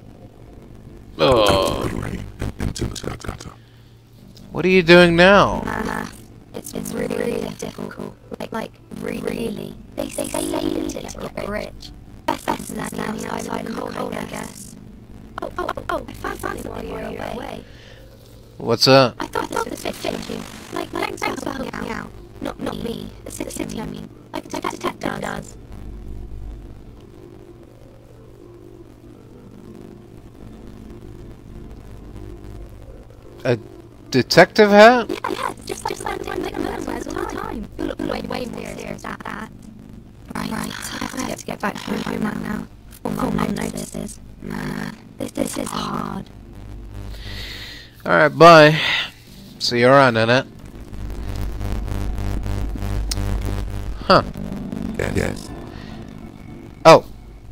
Oh. Rain and into the gutter. What are you doing now? It's really difficult. Like really. They say you need it to get rich. Better than the outside and cold, I guess. Oh, I found it while you were away. What's up? I thought this fit you. Like, thanks for helping me out. Not me. The city, I mean. Like the detective does. A detective hat? Yeah, just like Nick wears all the time. You look way more serious at that. Right, I have to get back home now. Before Mum notices. This is hard. Alright, bye. See you around, Annette. Huh. Yes. Oh,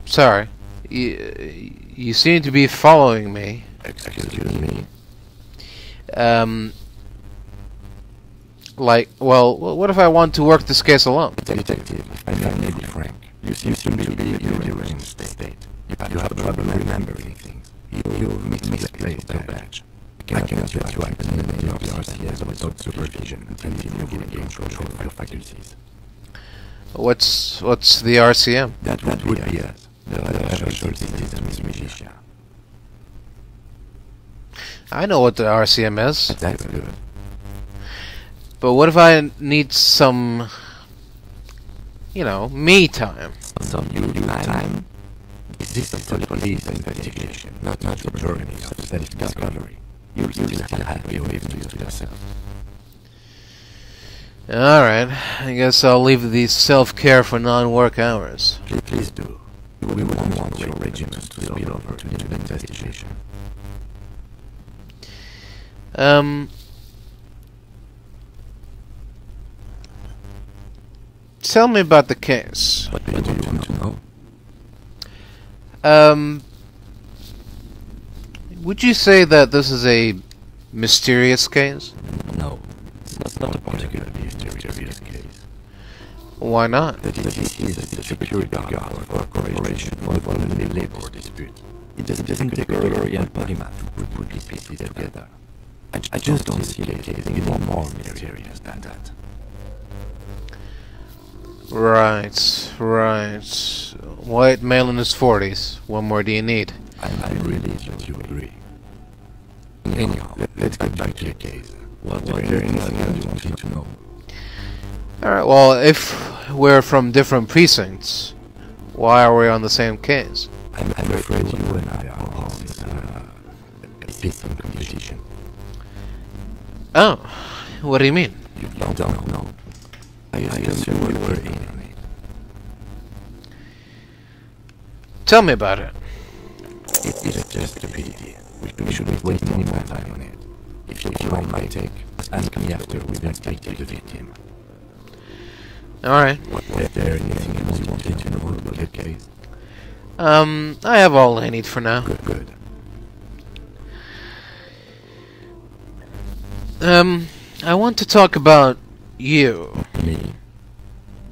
sorry. You seem to be following me. Excuse me. Like, well, what if I want to work this case alone? Detective, if I may be frank, you seem to be in a deranged state. You have trouble remembering things. You misplaced your badge. I cannot let you act in the name of the RCS without supervision until you regain control of your faculties. What's the RCM? That would be it. The Special Citizens Militia. I know what the RCM is. That's good. But what if I need some, you know, me time? Some you time? This is a police investigation, not a journey of self-discovery. You still have your evenings to yourself. Alright, I guess I'll leave the self-care for non-work hours. Please do. We wouldn't want your regiment to spill over into the investigation. Tell me about the case. What do you want to know? Would you say that this is a mysterious case? No, it's not a particularly mysterious case. Why not? The DCC is the security guard for a corporation involved in a labor dispute. It doesn't take a real polymath to put these pieces together. I just don't see the case any more mysterious than that. Right. White male in his 40s. What more do you need? I'm really sure you agree. Anyhow, let's get back to your case. Was there anything else you wanted to know? Alright, well, if we're from different precincts, why are we on the same case? I'm afraid you and I are on a pitting competition. Oh, what do you mean? You don't know. I assume we were in on it. Tell me about it. It is just a pity. We shouldn't waste any more time on it. If you want my take, ask me after we've inspected the victim. Alright. Was there anything else you wanted to know about the case? I have all I need for now. Good. I want to talk about you. Me?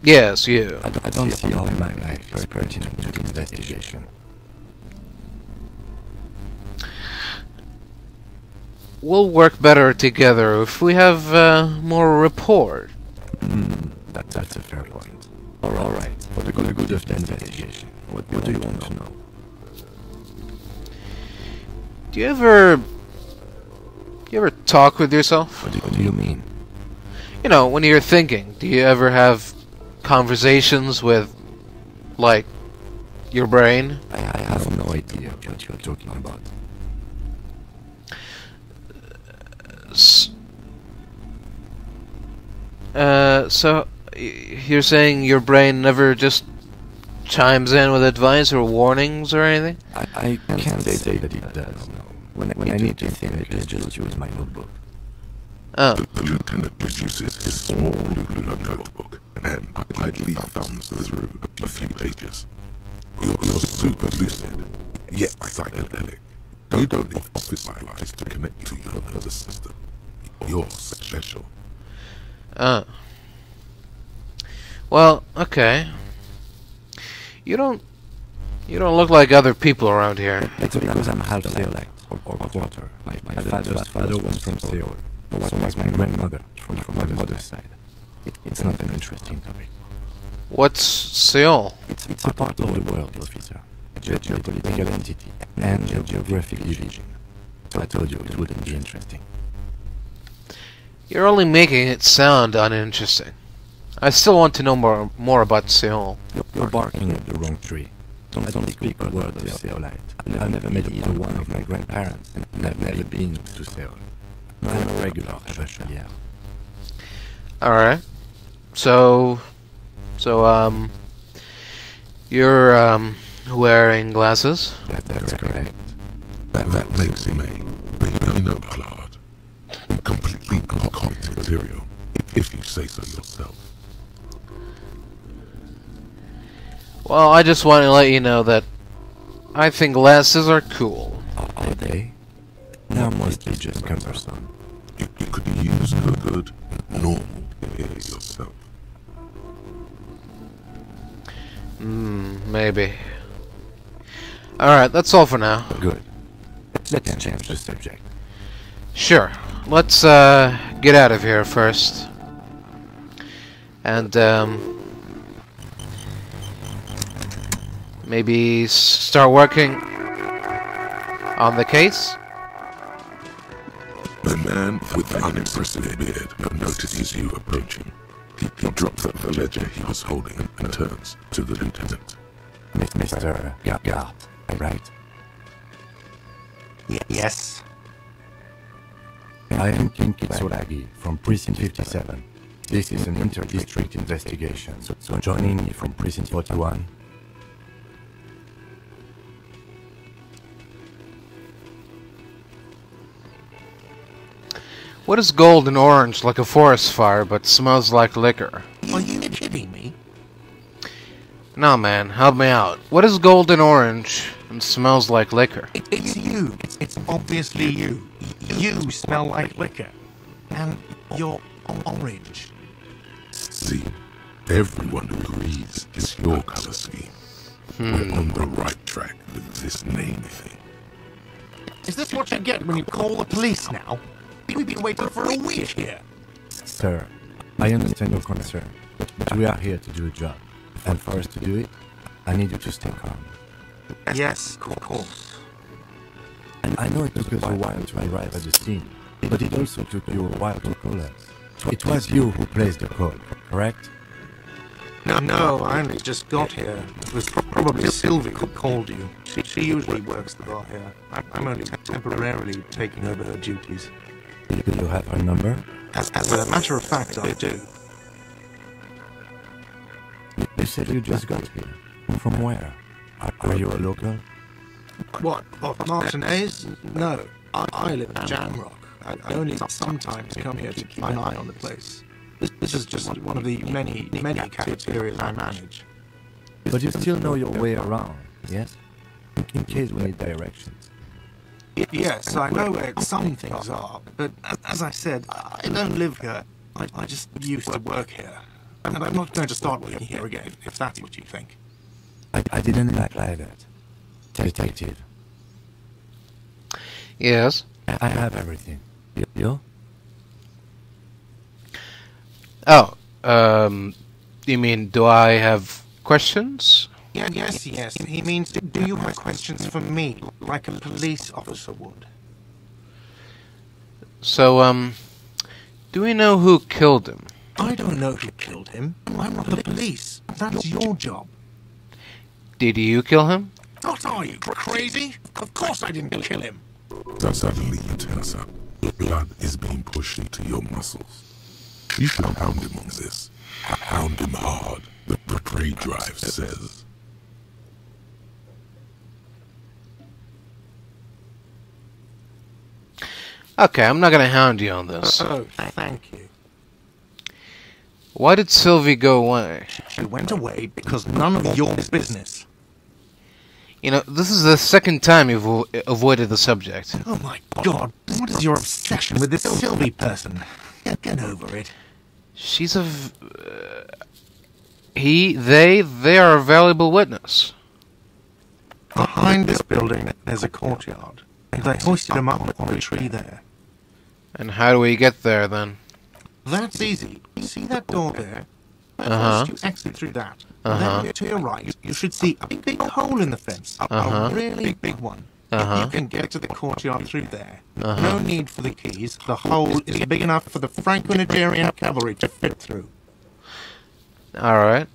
Yes, you. I don't see how my life is pertinent to the investigation. We'll work better together if we have more rapport. That's a fair point. Alright, for the good of the investigation, what do you want to know? Do you ever talk with yourself? What do you mean? You know, when you're thinking, do you ever have conversations with, like, your brain? I have no idea what you're talking about. So you're saying your brain never just chimes in with advice or warnings or anything? I can't say that it does, no. When I need to think, I just use my notebook. Oh. The lieutenant produces his small blue notebook and idly thumbs through a few pages. You're super lucid, yet psychedelic. You don't need office lights to connect to your nervous system. You're special. Well, okay. You don't look like other people around here. It's because I'm half Seolite, or quarter. My father's father was from Seoul. So was my grandmother, from my mother's side. It's not an interesting topic. What's Seoul? It's a part of the world, officer. A geopolitical entity, and a geographic division. So I told you it wouldn't be interesting. You're only making it sound uninteresting. I still want to know more about Seoul. You're barking at the wrong tree. Don't speak a word of Seolite. I've never met either one of my grandparents, and I've never been to Seoul. I'm a regular bachelier. Alright. So, you're, wearing glasses? That's correct. That makes him a no-cloud. Completely concoct material, if you say so yourself. Well, I just want to let you know that I think glasses are cool. Are they? They're mostly just cumbersome. You could use good, normal yourself. Maybe. Alright, that's all for now. Good. Let's change the subject. Sure. Let's get out of here first. And maybe start working on the case? The man with the unimpressive beard notices you approaching. He drops the ledger he was holding and turns to the lieutenant. Mr. Garp, right? Yes. I am King Kitsuragi from Precinct 57. This is an inter-district investigation, so joining me from Precinct 41. What is gold and orange like a forest fire but smells like liquor? Are you kidding me? No, man, help me out. What is gold and orange and smells like liquor? It's you. It's obviously you. You smell like liquor. And you're orange. See, everyone agrees it's your color scheme. We're on the right track with this name thing. Is this what you get when you call the police now? We've been waiting for a week here. Sir, I understand your concern, but we are here to do a job. And for us to do it, I need you to stay calm. Yes, of course. And I know it took us a while to arrive at the scene, but it also took you a while to call us. It was you who placed the call, correct? No, I only just got here. It was probably Sylvie who called you. She usually works the bar here. I'm only temporarily taking over her duties. Do you have her number? As a matter of fact, I do. You said you just got here. From where? Are you a local? What? Martinez? No, I live in Jamrock. I only sometimes come here to keep an eye on the place. This is just one of the many cafeterias I manage. But you still know your way around, yes? In case we need directions. Yes, I know where some things are, but as I said, I don't live here. I just used to work here. And I'm not going to start working here again, if that's what you think. I didn't like that. Detective. Yes? I have everything. You? Oh, you mean, do I have questions? Yes. He means, do you have questions for me, like a police officer would? So, do we know who killed him? I don't know who killed him. I'm not the police. That's your job. Did you kill him? What are you, crazy? Of course I didn't kill him. Suddenly you tense up. Your blood is being pushed into your muscles. You should hound him on this. Hound him hard, the prey drive says. Okay, I'm not gonna hound you on this. Oh, thank you. Why did Sylvie go away? She went away because none of your business. You know, this is the second time you've avoided the subject. Oh my god, what is your obsession with this Sylvie person? Get over it. She's a... they are a valuable witness. Behind this building, there's a courtyard. And they hoisted him up on a tree there. And how do we get there, then? That's easy. See that door there? Uh-huh. First you exit through that. Then to your right, you should see a big hole in the fence. A really big one. You can get to the courtyard through there. No need for the keys. The hole is big enough for the Franco-Nigerian cavalry to fit through. Alright.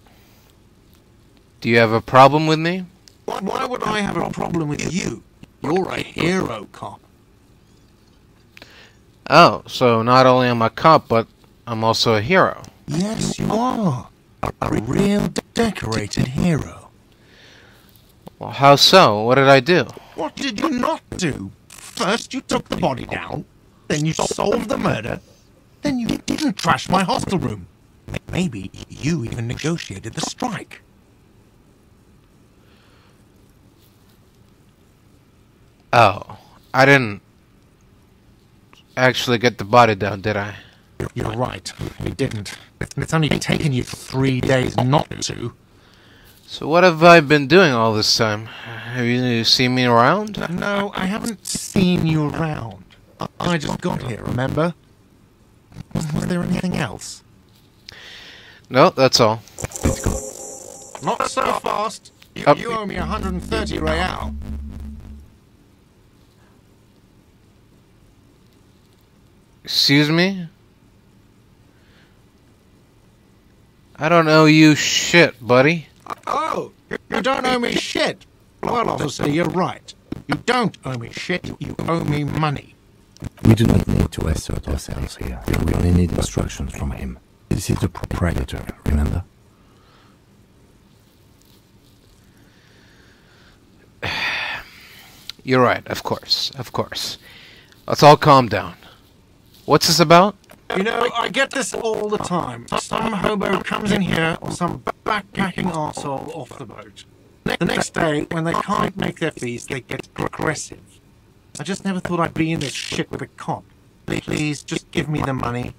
Do you have a problem with me? Why would I have a problem with you? You're a hero cop. Oh, so not only am I a cop, but I'm also a hero. Yes, you are. A real decorated hero. Well, how so? What did I do? What did you not do? First you took the body down, then you solved the murder, then you didn't trash my hostel room. Maybe you even negotiated the strike. Oh, I didn't actually get the body down, did I? You're right. You didn't. It's only taken you 3 days not to. So what have I been doing all this time? Have you seen me around? No, I haven't seen you around. I just got here, remember? Was there anything else? No, that's all. Let's go. Not so fast. You owe me 130 real. Excuse me? I don't owe you shit, buddy. Oh, you don't owe me shit. Well, officer, you're right. You don't owe me shit. You owe me money. We do not need to assert ourselves here. We only need instructions from him. This is the proprietor, remember? You're right, of course, of course. Let's all calm down. What's this about? You know, I get this all the time. Some hobo comes in here, or some backpacking arsehole off the boat. The next day, when they can't make their fees, they get aggressive. I just never thought I'd be in this shit with a cop. Please, just give me the money.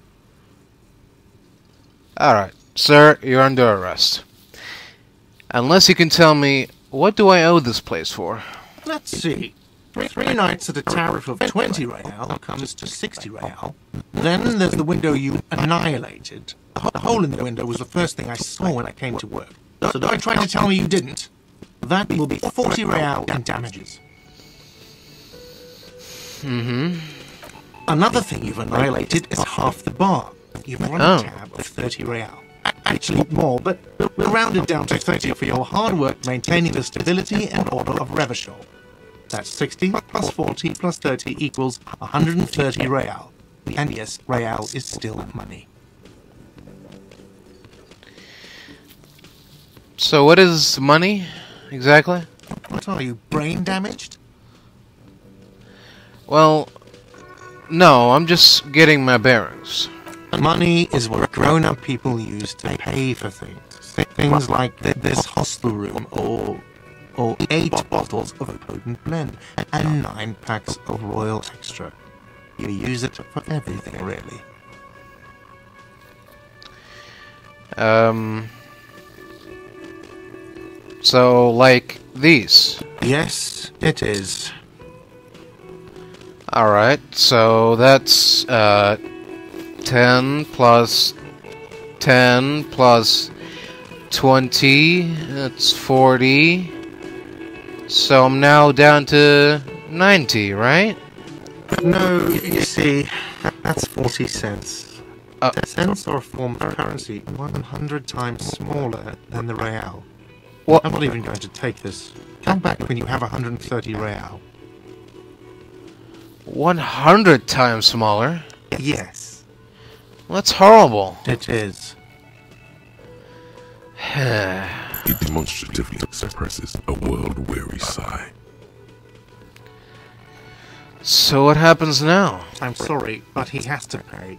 Alright, sir, you're under arrest. Unless you can tell me, what do I owe this place for? Let's see. 3 nights at a tariff of 20 real comes to 60 real. Then there's the window you annihilated. The hole in the window was the first thing I saw when I came to work. So don't try to tell me you didn't. That will be 40 real in damages. Another thing you've annihilated is half the bar. You've run a tab of 30 real. Actually more, but we'll round it down to 30 for your hard work maintaining the stability and order of Revachol. That's 60 plus 40 plus 30 equals 130 real. And yes, real is still money. So what is money, exactly? What are you, brain damaged? Well, no, I'm just getting my bearings. Money is what grown-up people use to pay for things. Things like this hostel room, or 8 bottles of a potent blend, and 9 packs of Royal Extra. You use it for everything, really. So, like these? Yes, it is. Alright, so that's, 10 plus 10 plus 20, that's 40. So I'm now down to 90, right? No, you see, that's 40 cents. Cents are a form of currency 100 times smaller than the real. What? I'm not even going to take this. Come back when you have 130 real. 100 times smaller? Yes. That's horrible. It is. He demonstratively suppresses a world-weary sigh. So what happens now? I'm sorry, but he has to pay.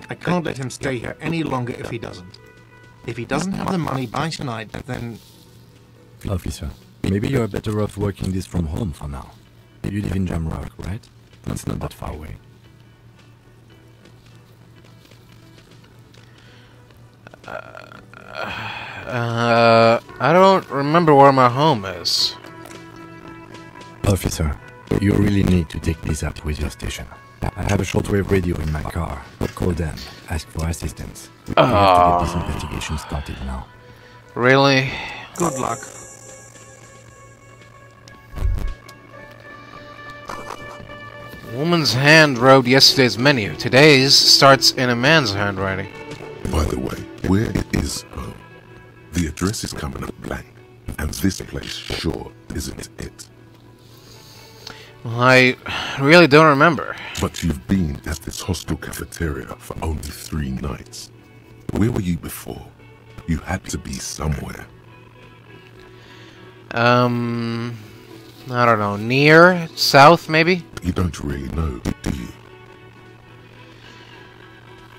I can't let him stay here any longer if he doesn't. If he doesn't have the money by tonight, then... Officer, maybe you're better off working this from home for now. You live in Jamrock, right? It's not that far away. I don't remember where my home is. Officer, you really need to take this up with your station. I have a shortwave radio in my car. Call them, ask for assistance. We have to get this investigation started now. Really? Good luck. Woman's hand wrote yesterday's menu. Today's starts in a man's handwriting. By the way, where is home? The address is coming up blank, and this place sure isn't it. I really don't remember. But you've been at this hostel cafeteria for only 3 nights. Where were you before? You had to be somewhere. I don't know, near, south, maybe? You don't really know, do you?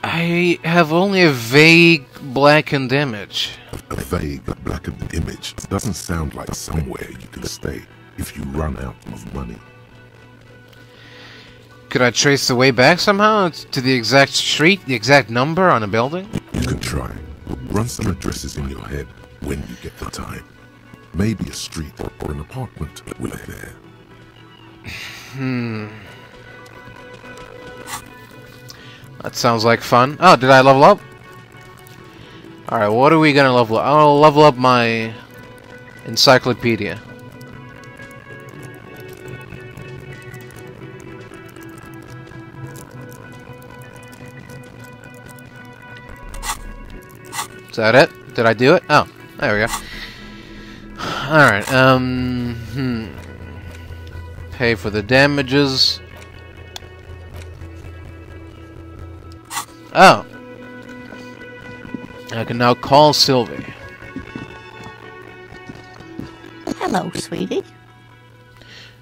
I have only a vague blackened image. A vague blackened image doesn't sound like somewhere you can stay if you run out of money. Could I trace the way back somehow to the exact street, the exact number on a building? You can try. Run some addresses in your head when you get the time. Maybe a street or an apartment will be there. That sounds like fun. Oh, did I level up? Alright, what are we gonna level up? I'll level up my encyclopedia. Is that it? Did I do it? Oh, there we go. Alright, pay for the damages. Oh. I can now call Sylvie. Hello, sweetie.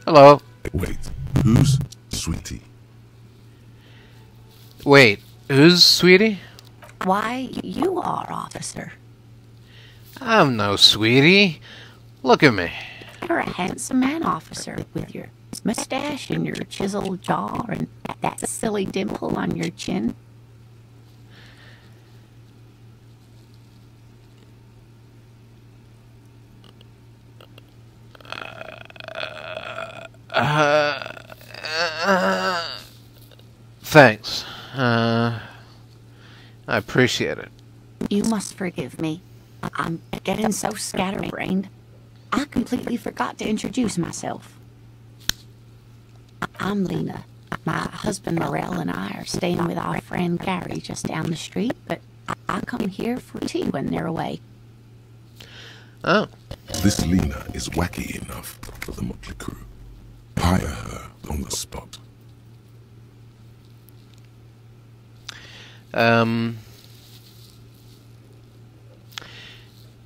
Hello. Wait, who's Sweetie? Wait, who's Sweetie? Why, you are, officer. I'm no Sweetie. Look at me. You're a handsome man, officer, with your mustache and your chiseled jaw and that silly dimple on your chin. Thanks. I appreciate it. You must forgive me. I'm getting so scatterbrained. I completely forgot to introduce myself. I'm Lena. My husband Morel and I are staying with our friend Gary just down the street, but I come here for tea when they're away. Oh. This Lena is wacky enough for the motley crew. Hire her on the spot.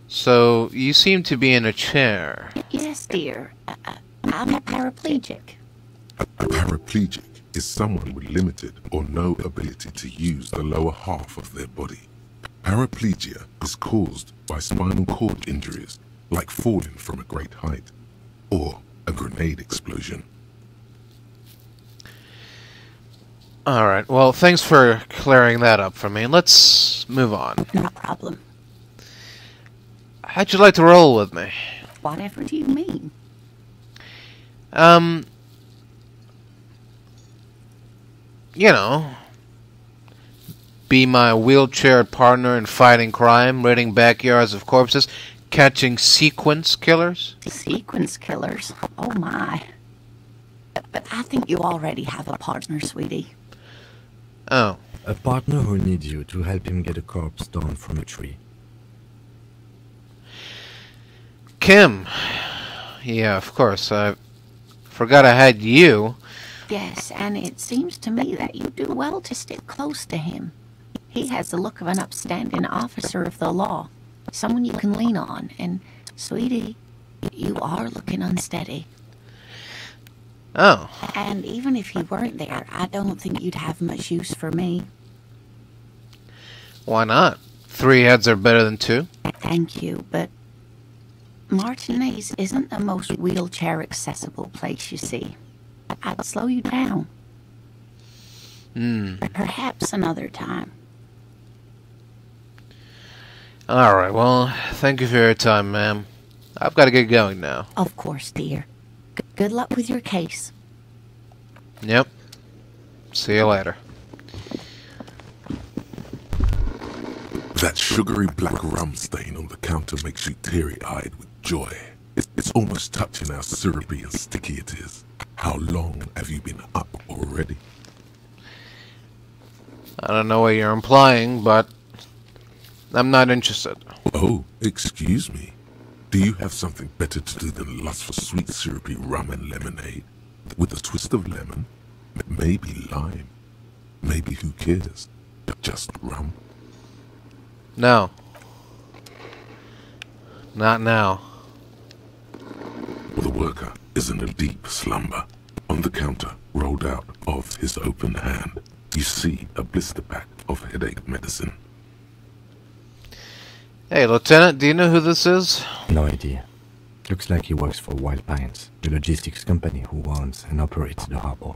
So, you seem to be in a chair. Yes, dear. I'm a paraplegic. A paraplegic is someone with limited or no ability to use the lower half of their body. Paraplegia is caused by spinal cord injuries, like falling from a great height, or a grenade explosion. Alright, well, thanks for clearing that up for me. Let's move on. No problem. How'd you like to roll with me? Whatever do you mean? You know, be my wheelchair partner in fighting crime, raiding backyards of corpses, catching sequence killers? Sequence killers? Oh my. But I think you already have a partner, sweetie. Oh. A partner who needs you to help him get a corpse down from a tree. Kim. Yeah, of course. I forgot I had you. Yes, and it seems to me that you do well to stick close to him. He has the look of an upstanding officer of the law, someone you can lean on, and, sweetie, you are looking unsteady. Oh. And even if he weren't there, I don't think you'd have much use for me. Why not? 3 heads are better than 2. Thank you, but Martinez isn't the most wheelchair-accessible place, you see. I'd slow you down. Perhaps another time. Alright, well, thank you for your time, ma'am. I've got to get going now. Of course, dear. Good luck with your case. Yep. See you later. That sugary black rum stain on the counter makes you teary-eyed with joy. It's almost touching how syrupy and sticky it is. How long have you been up already? I don't know what you're implying, but I'm not interested. Oh, excuse me. Do you have something better to do than lust for sweet syrupy rum and lemonade? With a twist of lemon? Maybe lime? Maybe who cares? Just rum? No. Not now. The worker is in a deep slumber. On the counter, rolled out of his open hand, you see a blister pack of headache medicine. Hey, Lieutenant, do you know who this is? No idea. Looks like he works for Wild Pines, the logistics company who owns and operates the harbor.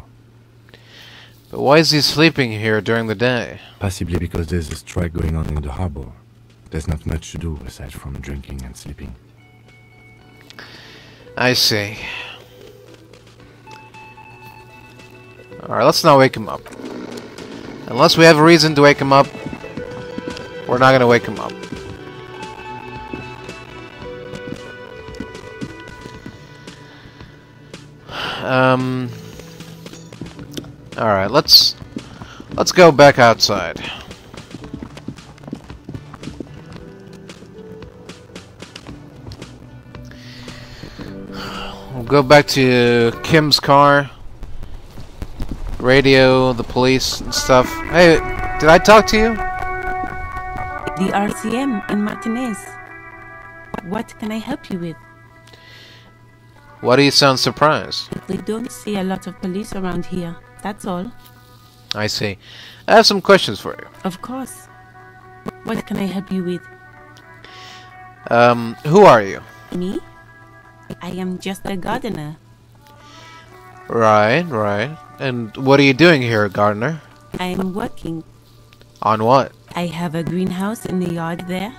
But why is he sleeping here during the day? Possibly because there's a strike going on in the harbor. There's not much to do aside from drinking and sleeping. I see. Alright, let's not wake him up. Unless we have a reason to wake him up, we're not gonna wake him up. Alright, let's go back outside. We'll go back to Kim's car. Radio, the police and stuff. Hey, did I talk to you? The RCM in Martinez. What can I help you with? Why do you sound surprised? We don't see a lot of police around here, that's all. I see. I have some questions for you. Of course. What can I help you with? Who are you? Me? I am just a gardener. Right, right. And what are you doing here, gardener? I am working. On what? I have a greenhouse in the yard there.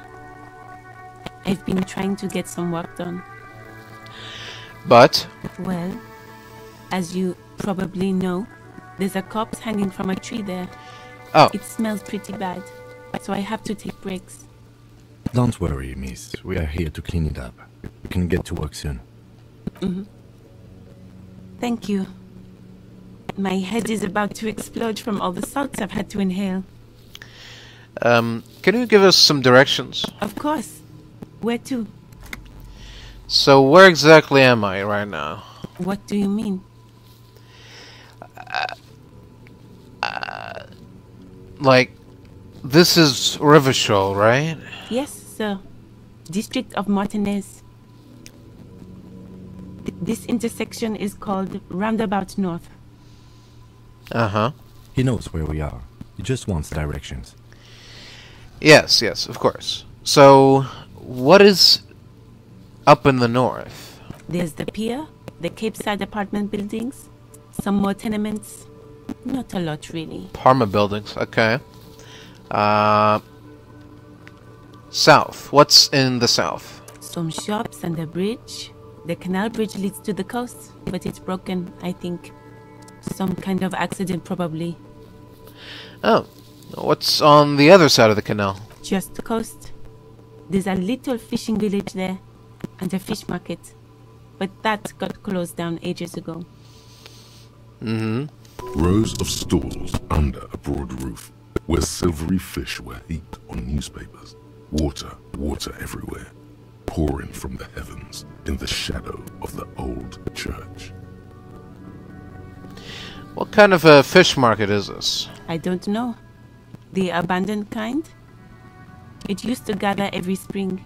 I've been trying to get some work done. But? Well, as you probably know, there's a corpse hanging from a tree there. Oh. It smells pretty bad, so I have to take breaks. Don't worry, miss. We are here to clean it up. We can get to work soon. Thank you. My head is about to explode from all the salts I've had to inhale. Can you give us some directions? Of course. Where to? So where exactly am I right now? What do you mean? Like, this is Rivershoal, right? Yes, sir. District of Martinez. This intersection is called Roundabout North. Uh-huh. He knows where we are. He just wants directions. Yes, yes, of course. So, what is up in the north? There's the pier, the Cape Side apartment buildings, some more tenements. Not a lot, really. Parma buildings, okay. South. What's in the south? Some shops and a bridge. The canal bridge leads to the coast, but it's broken, I think. Some kind of accident, probably. Oh. What's on the other side of the canal? Just the coast. There's a little fishing village there, and a fish market. But that got closed down ages ago. Rows of stalls under a broad roof, where silvery fish were heaped on newspapers. Water, water everywhere, pouring from the heavens in the shadow of the old church. What kind of a fish market is this? I don't know. The abandoned kind? It used to gather every spring,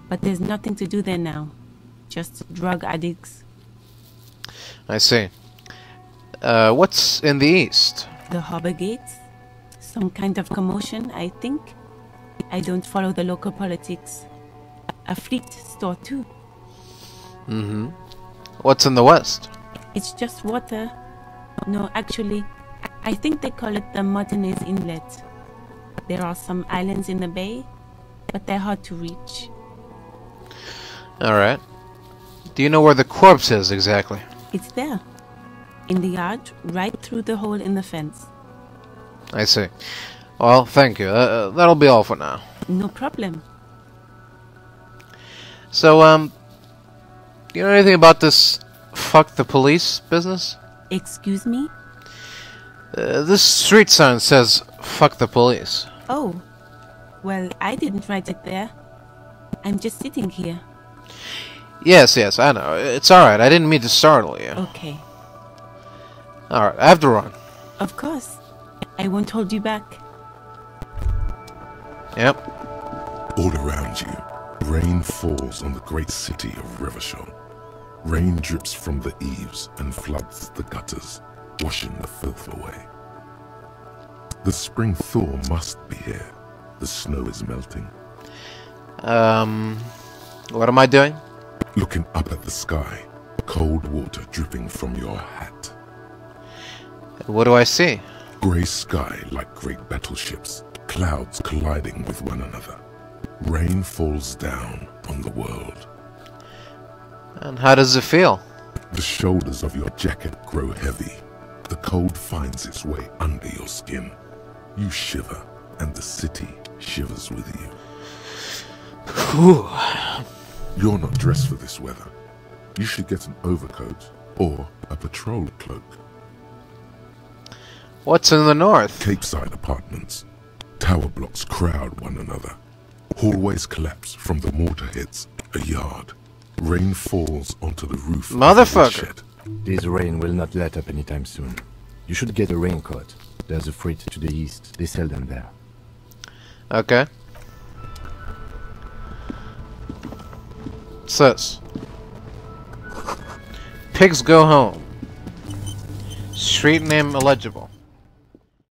but there's nothing to do there now. Just drug addicts. I see. What's in the east? The harbor gates? Some kind of commotion, I think. I don't follow the local politics. A fleet store, too. What's in the west? It's just water. No, actually, I think they call it the Martinez Inlet. There are some islands in the bay, but they're hard to reach. Alright. Do you know where the corpse is exactly? It's there. In the yard, right through the hole in the fence. I see. Well, thank you. That'll be all for now. No problem. So, you know anything about this fuck the police business? Excuse me? This street sign says fuck the police. Oh. Well, I didn't write it there. I'm just sitting here. Yes, yes, I know. It's alright. I didn't mean to startle you. Okay. Alright, I have to run. Of course. I won't hold you back. Yep. All around you, rain falls on the great city of Rivershoal. Rain drips from the eaves and floods the gutters, washing the filth away. The spring thaw must be here. The snow is melting. What am I doing? Looking up at the sky, cold water dripping from your hat. What do I see? Grey sky like great battleships, clouds colliding with one another. Rain falls down on the world. And how does it feel? The shoulders of your jacket grow heavy. The cold finds its way under your skin. You shiver, and the city shivers with you. Whew. You're not dressed for this weather. You should get an overcoat or a patrol cloak. What's in the north? Capeside apartments. Tower blocks crowd one another. Hallways collapse from the mortar hits a yard. Rain falls onto the roof of the Motherfucker. shed. This rain will not let up anytime soon. You should get a raincoat. There's a freight to the east. They sell them there. Okay. What's this? Pigs go home. Street name illegible.